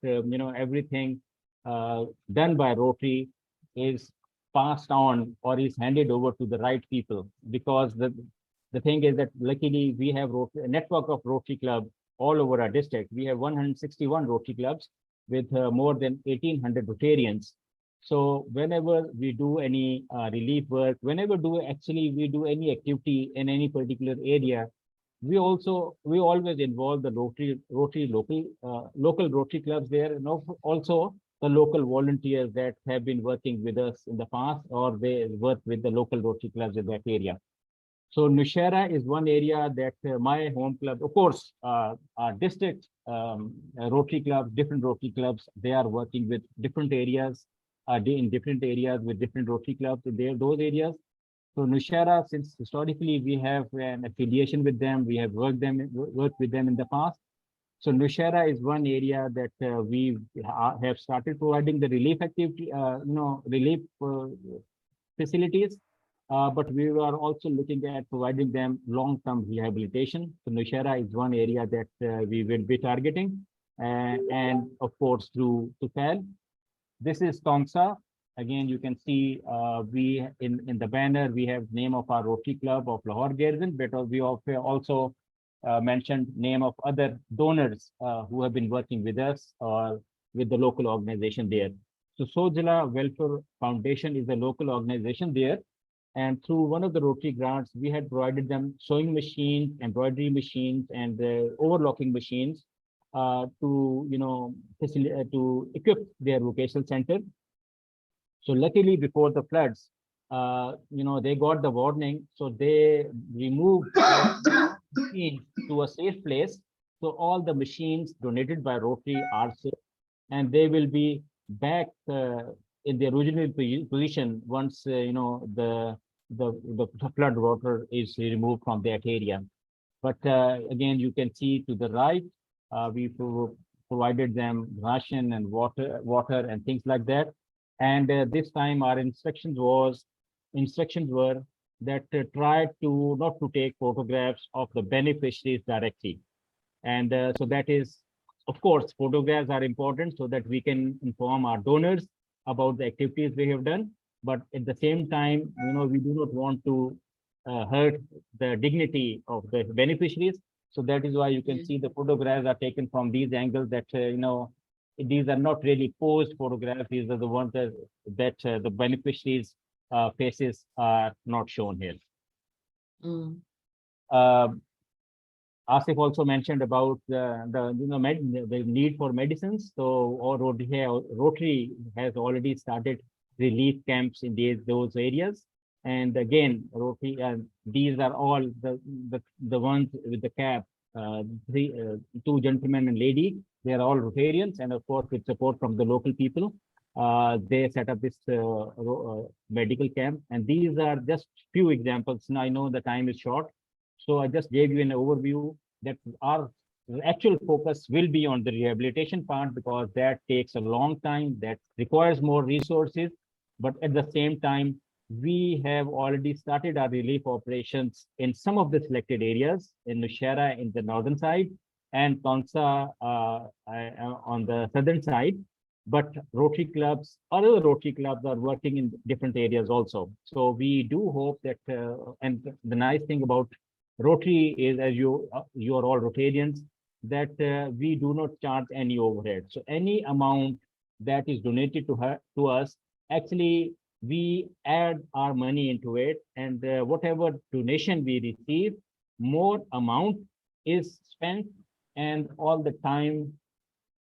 everything done by Rotary is passed on or is handed over to the right people, because the thing is that luckily we have a network of Rotary Club all over our district. We have 161 Rotary clubs with more than 1,800 Rotarians. So whenever we do any relief work, whenever we do any activity in any particular area, we always involve the local Rotary clubs there, and also the local volunteers that have been working with us in the past, or they work with the local Rotary clubs in that area. So Nushaira is one area that my home club, of course, our district Rotary clubs, different Rotary clubs, they are working with different areas, in different areas with different Rotary clubs in those areas. So Nushaira, since historically we have an affiliation with them, we have worked with them in the past. So Nushaira is one area that we have started providing the relief activity, relief facilities, but we are also looking at providing them long-term rehabilitation. So Nushaira is one area that we will be targeting, and of course through Tufel. This is Tongsa. Again, you can see we in the banner we have name of our Rotary Club of Lahore Garrison, but we also mentioned name of other donors who have been working with us or with the local organization there. So Sojala Welfare Foundation is a local organization there, and through one of the Rotary grants, we had provided them sewing machines, embroidery machines, and overlocking machines to to equip their vocational center. So luckily before the floods, they got the warning, so they removed machines to a safe place. So all the machines donated by Rotary are safe, and they will be back in the original position once the flood water is removed from that area. But again, you can see to the right, we provided them ration and water and things like that. And this time our instructions were that try to not to take photographs of the beneficiaries directly. And so that is, of course, photographs are important so that we can inform our donors about the activities we have done. But at the same time, we do not want to hurt the dignity of the beneficiaries. So that is why you can see the photographs are taken from these angles that, these are not really posed photographs. These are the ones that the beneficiaries' faces are not shown here. Asif also mentioned about the need for medicines. So Rotary has already started relief camps in those areas. And again, Rotary, these are all the ones with the cap, two gentlemen and lady. They are all Rotarians, and of course with support from the local people, they set up this medical camp. And these are just few examples. Now I know the time is short, so I just gave you an overview that our actual focus will be on the rehabilitation part, because that takes a long time, that requires more resources. But at the same time, we have already started our relief operations in some of the selected areas in Nushaira in the northern side and Tonsa on the southern side. But Rotary clubs, other Rotary clubs are working in different areas also. So we do hope that, and the nice thing about Rotary is, as you are all Rotarians, that we do not charge any overhead. So any amount that is donated to us, actually we add our money into it, and whatever donation we receive, more amount is spent, and all the time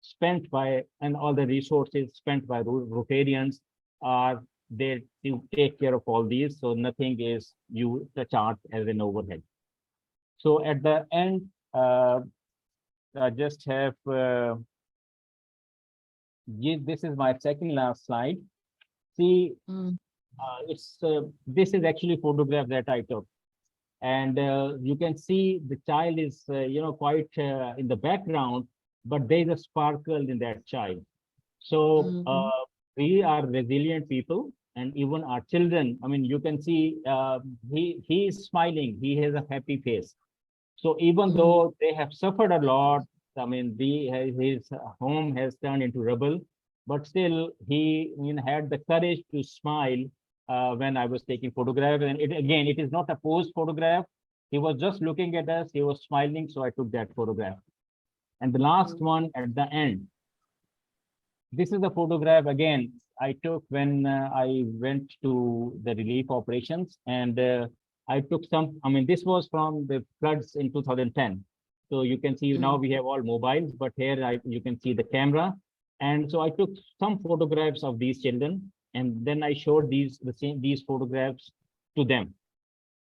spent by and all the resources spent by Rotarians are there to take care of all these. So nothing is you charge as an overhead. So at the end, I just have this is my second last slide. See, this is actually photograph that I took, and you can see the child is quite in the background, but there is a sparkle in that child. So we are resilient people, and even our children, I mean, you can see he is smiling, he has a happy face. So even though they have suffered a lot, I mean, his home has turned into rubble, but still he had the courage to smile when I was taking photographs. And it is not a posed photograph. He was just looking at us, he was smiling, so I took that photograph. And the last one at the end, this is the photograph again I took when I went to the relief operations, and I took some, I mean, this was from the floods in 2010. So you can see now we have all mobiles, but here you can see the camera. And so I took some photographs of these children, and then I showed these photographs to them.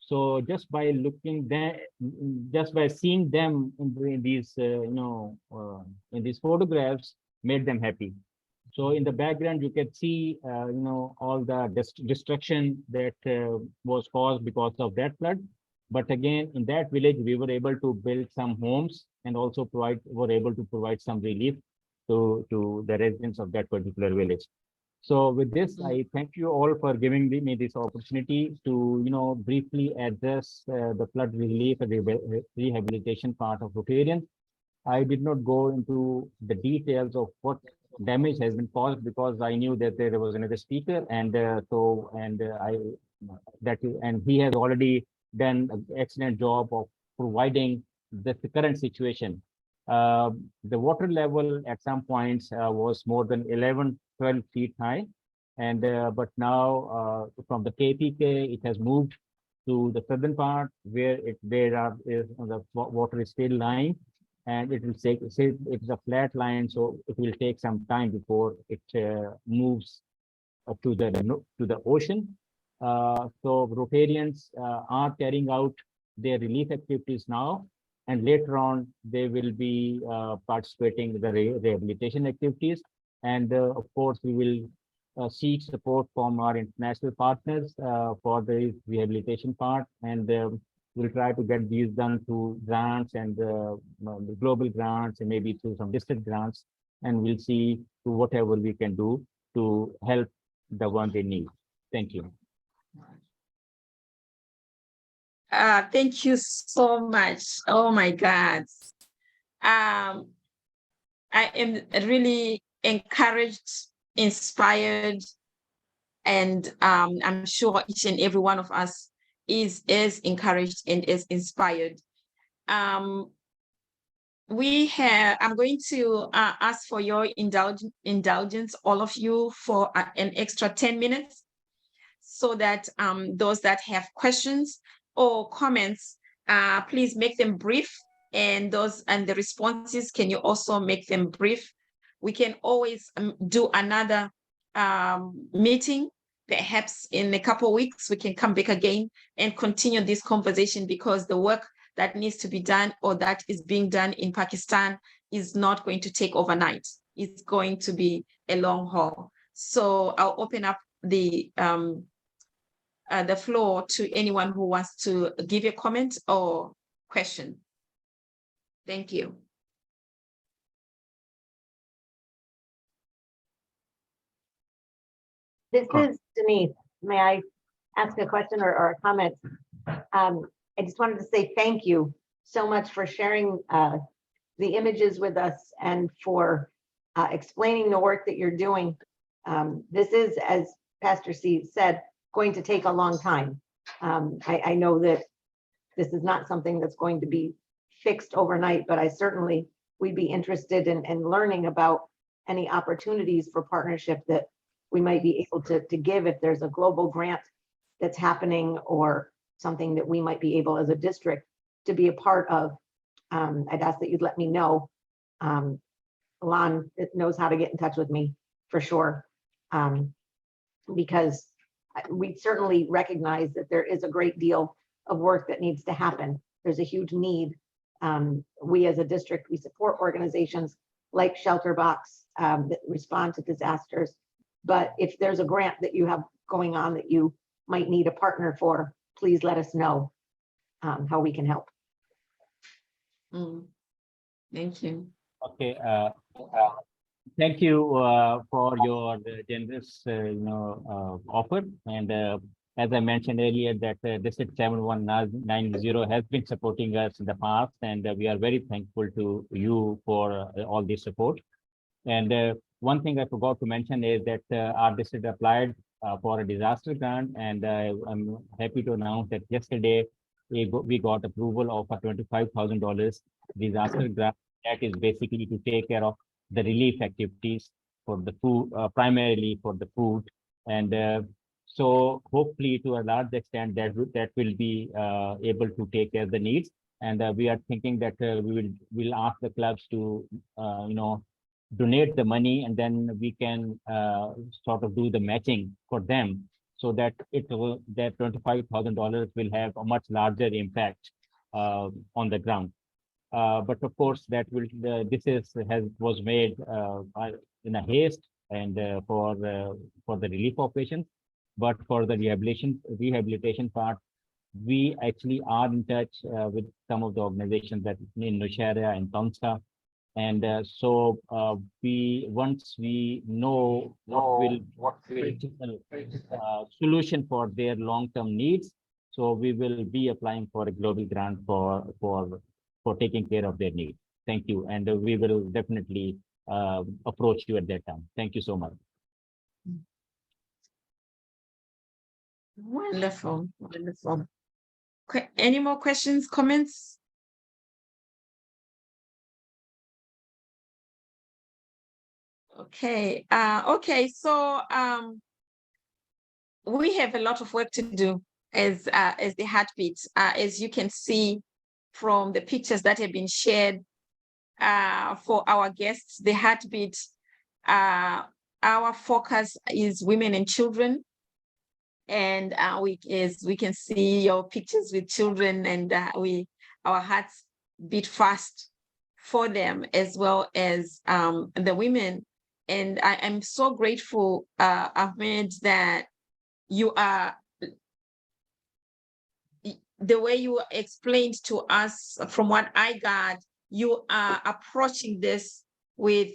So just by looking there, just by seeing them in these, in these photographs, made them happy. So in the background, you can see, all the destruction that was caused because of that flood. But again, in that village, we were able to build some homes and also were able to provide some relief to the residents of that particular village. So with this, I thank you all for giving me this opportunity to, briefly address the flood relief and rehabilitation part of Rotarian. I did not go into the details of what damage has been caused because I knew that there was another speaker, and he has already done an excellent job of providing the current situation. The water level at some points was more than 11-12 feet high, and but now from the KPK it has moved to the southern part where the water is still lying, and it will take, say it's a flat line, so it will take some time before it moves to the ocean. So Rotarians are carrying out their relief activities now, and later on they will be participating in the rehabilitation activities. And of course, we will seek support from our international partners for the rehabilitation part, and we'll try to get these done through grants and the global grants, and maybe through some district grants, and we'll see to whatever we can do to help the one they need. Thank you. Thank you so much. Oh my God. I am really encouraged, inspired, and I'm sure each and every one of us is encouraged and is inspired. I'm going to ask for your indulgence, all of you, for an extra 10 minutes, so that those that have questions or comments, please make them brief, and the responses, can you also make them brief? We can always do another meeting. Perhaps in a couple of weeks, we can come back again and continue this conversation, because the work that needs to be done or that is being done in Pakistan is not going to take overnight. It's going to be a long haul. So I'll open up the floor to anyone who wants to give a comment or question. Thank you. This is Denise. May I ask a question or a comment. I just wanted to say thank you so much for sharing the images with us and for explaining the work that you're doing. This is, as Pastor C said, going to take a long time. I know that this is not something that's going to be fixed overnight, but I certainly we'd be interested in learning about any opportunities for partnership that we might be able to give if there's a global grant that's happening or something that we might be able as a district to be a part of. I'd ask that you'd let me know. Alon knows how to get in touch with me for sure, because we certainly recognize that there is a great deal of work that needs to happen. There's a huge need. We as a district, we support organizations like Shelter Box that respond to disasters. But if there's a grant that you have going on that you might need a partner for, please let us know how we can help. Thank you. Okay. Thank you for your generous, offer. And as I mentioned earlier, that District 7190 has been supporting us in the past, and we are very thankful to you for all this support. And one thing I forgot to mention is that our district applied for a disaster grant, and I'm happy to announce that yesterday we got approval of a $25,000 disaster grant that is basically to take care of the relief activities for the food, primarily for the food. And so hopefully to a large extent that will be able to take care of the needs. And we are thinking that we'll ask the clubs to, donate the money, and then we can sort of do the matching for them, so that that $25,000 will have a much larger impact on the ground. But of course, that will was made in a haste and for the relief operations. But for the rehabilitation part, we actually are in touch with some of the organizations that in Nusharia and Tonska. And so once we know what critical solution for their long-term needs, so we will be applying for a global grant for taking care of their needs. Thank you, and we will definitely approach you at that time. Thank you so much. Wonderful, wonderful. Any more questions, comments? Okay. Okay. So we have a lot of work to do as the heartbeat, as you can see from the pictures that have been shared for our guests. The heartbeat, our focus is women and children, and as we can see your pictures with children, and our hearts beat fast for them as well as the women. And I am so grateful, Ahmed, that you are, the way you explained to us, from what I got, you are approaching this with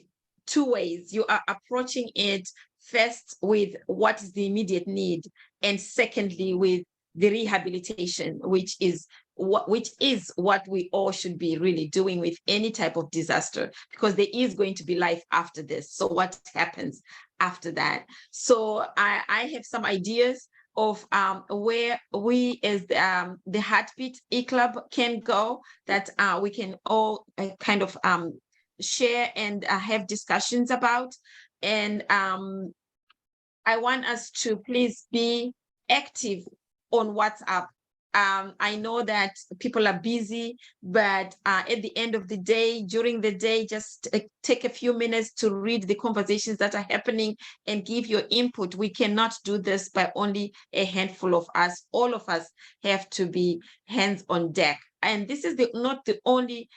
two ways. You are approaching it first with what is the immediate need, and secondly with the rehabilitation, which is what we all should be really doing with any type of disaster, because there is going to be life after this. So what happens after that? So I have some ideas of where we as the Heartbeat E-Club can go, that we can all kind of share and have discussions about. And I want us to please be active on WhatsApp. I know that people are busy, but at the end of the day, during the day, just take a few minutes to read the conversations that are happening and give your input. We cannot do this by only a handful of us. All of us have to be hands on deck. And this is not the only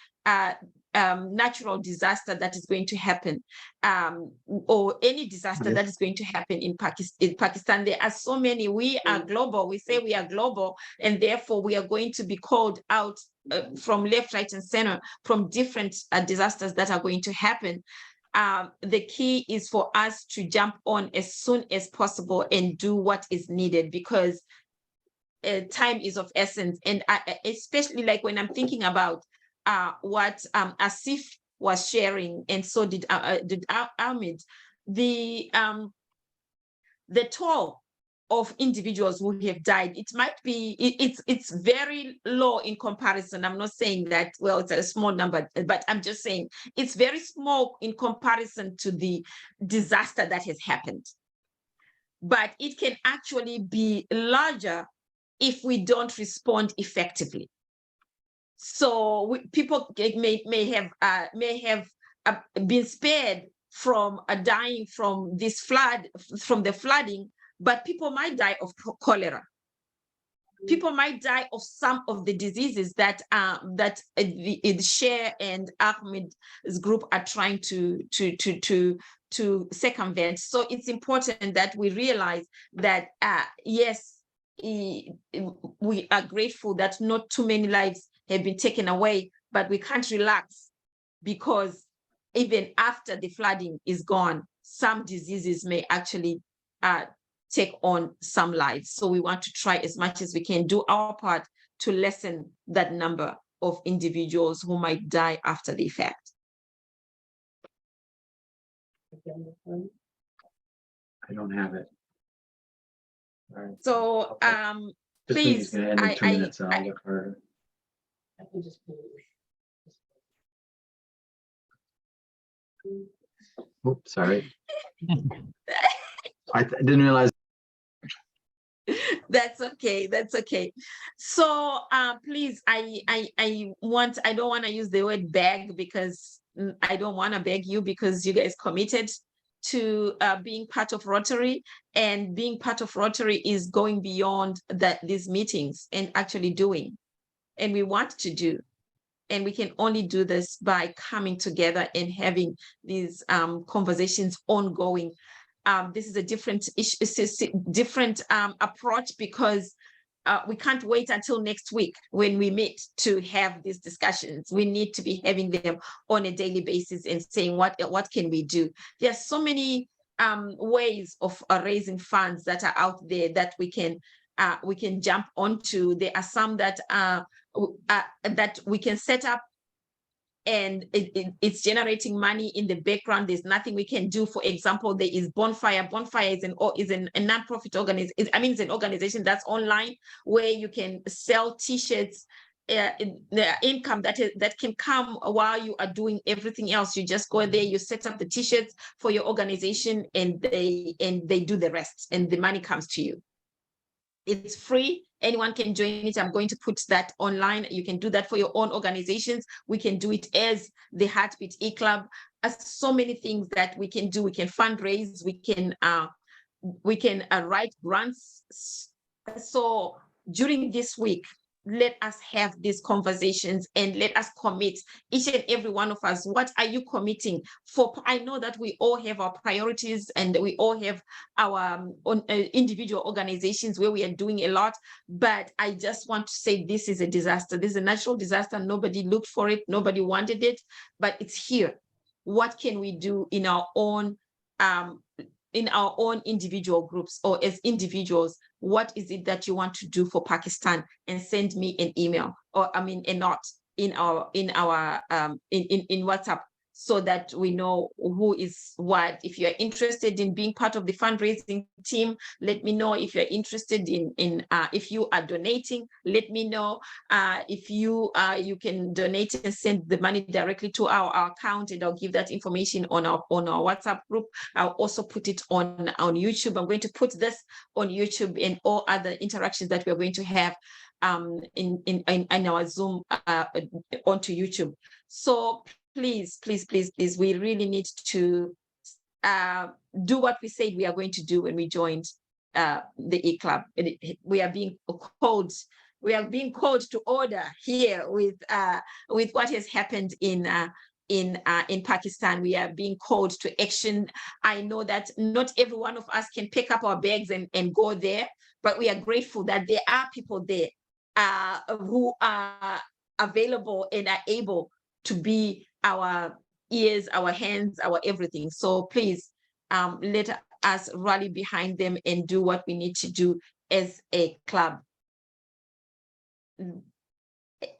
natural disaster that is going to happen, or any disaster that is going to happen in Pakistan. There are so many. We are global. We say we are global, and therefore we are going to be called out from left, right, and center from different disasters that are going to happen. The key is for us to jump on as soon as possible and do what is needed, because time is of essence. And especially like when I'm thinking about what Asif was sharing, and so did Ahmed, the toll of individuals who have died, it might be, it's very low in comparison. I'm not saying that, well, it's a small number, but I'm just saying it's very small in comparison to the disaster that has happened. But it can actually be larger if we don't respond effectively. So people may have been spared from dying from this flood, from the flooding, but people might die of cholera. People might die of some of the diseases that the Share and Ahmed's group are trying to circumvent. So it's important that we realize that yes, we are grateful that not too many lives have been taken away, but we can't relax, because even after the flooding is gone, some diseases may actually take on some lives. So we want to try as much as we can, do our part to lessen that number of individuals who might die after the effect. I don't have it. All right. So This meeting's please, gonna end in 2 minutes, and I'll look harder. Oops, sorry. I didn't realize. That's okay. That's okay. So please, I don't want to use the word beg, because I don't want to beg you, because you guys committed to being part of Rotary, and being part of Rotary is going beyond these meetings and actually doing, and we want to do. And we can only do this by coming together and having these conversations ongoing. This is a different issue, different approach, because we can't wait until next week when we meet to have these discussions. We need to be having them on a daily basis and saying what can we do. There are so many ways of raising funds that are out there that we can jump onto. There are some that we can set up, and it's generating money in the background. There's nothing we can do. For example, there is Bonfire. Bonfire is a non-profit organization. I mean, it's an organization that's online, where you can sell T-shirts. The income that can come while you are doing everything else. You just go there, you set up the T-shirts for your organization, and they do the rest, and the money comes to you. It's free. Anyone can join it. I'm going to put that online. You can do that for your own organizations. We can do it as the Heartbeat E-Club. So many things that we can do. We can fundraise. We can write grants. So during this week, let us have these conversations, and let us commit, each and every one of us. What are you committing for? I know that we all have our priorities, and we all have our own individual organizations where we are doing a lot, but I just want to say, this is a disaster. This is a natural disaster. Nobody looked for it. Nobody wanted it, but it's here. What can we do in our own individual groups, or as individuals? What is it that you want to do for Pakistan? And send me an email, or a note in our in WhatsApp, so that we know who is what. If you're interested in being part of the fundraising team, let me know. If you're interested in if you are donating, let me know. If you can donate and send the money directly to our account, and I'll give that information on our WhatsApp group. I'll also put it on YouTube. I'm going to put this on YouTube, and all other interactions that we're going to have in our Zoom onto YouTube. So please, we really need to do what we said we are going to do when we joined the E-Club. We are being called to order here with what has happened in Pakistan. We are being called to action. I know that not every one of us can pick up our bags and go there, but we are grateful that there are people there who are available and are able to be our ears, our hands, our everything. So please let us rally behind them and do what we need to do as a club.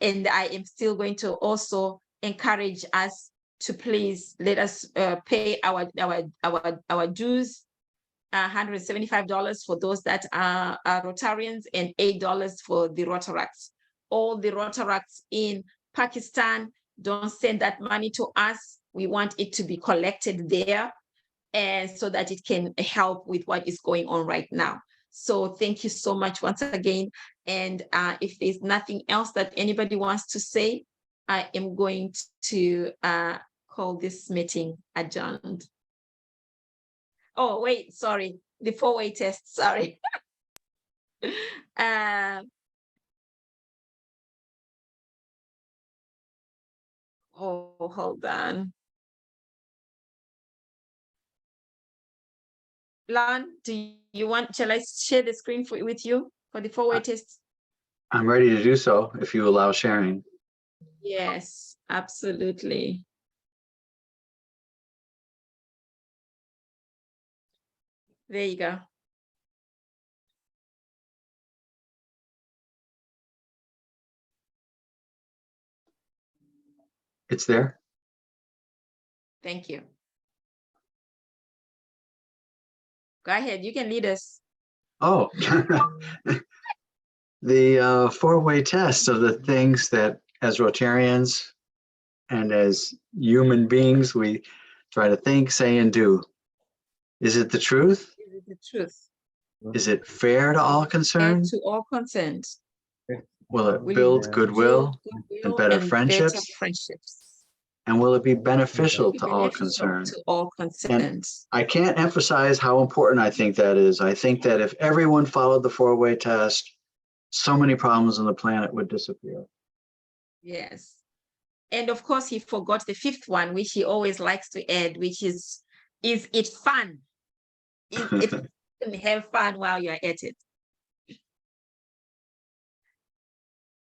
and I am still going to also encourage us to please let us pay our dues, $175 for those that are Rotarians and $8 for the Rotaracts. All the Rotaracts in Pakistan, don't send that money to us. We want it to be collected there, and so that it can help with what is going on right now. So thank you so much once again. And if there's nothing else that anybody wants to say, I am going to call this meeting adjourned. Oh, wait, sorry. The four-way test, sorry. Oh, hold on. Lon, shall I share the screen with you for the four-way test? I'm ready to do so if you allow sharing. Yes, absolutely. There you go. It's there. Thank you. Go ahead, you can lead us. Oh, the four-way test of the things that as Rotarians and as human beings, we try to think, say, and do. Is it the truth? Is it the truth? Is it fair to all And concerned? to all concerned. Will it Will build it goodwill and goodwill better and friendships? better friendships? And will it be Will it beneficial be to all beneficial concerned? to all concerned? I can't emphasize how important I think that is. I think that if everyone followed the four-way test, so many problems on the planet would disappear. Yes. And of course, he forgot the fifth one, which he always likes to add, which is it fun? Is it fun? Have fun while you're at it.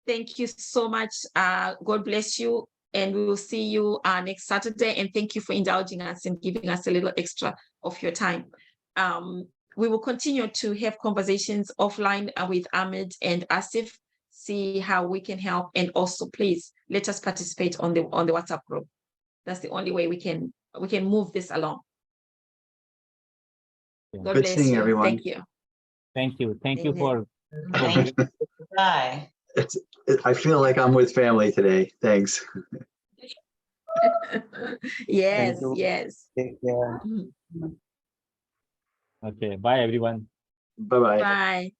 Thank you so much. God bless you. And we will see you next Saturday. And thank you for indulging us and giving us a little extra of your time. We will continue to have conversations offline with Ahmed and Asif, see how we can help. And also, please let us participate on the WhatsApp group. That's the only way we can move this along. God Good bless seeing you. everyone. Thank you. Thank you. Thank you Amen. for Thank you. Bye. I feel like I'm with family today. Thanks. Yes, you. yes. Take care. Mhm. okay. Bye everyone. Bye-bye. Bye.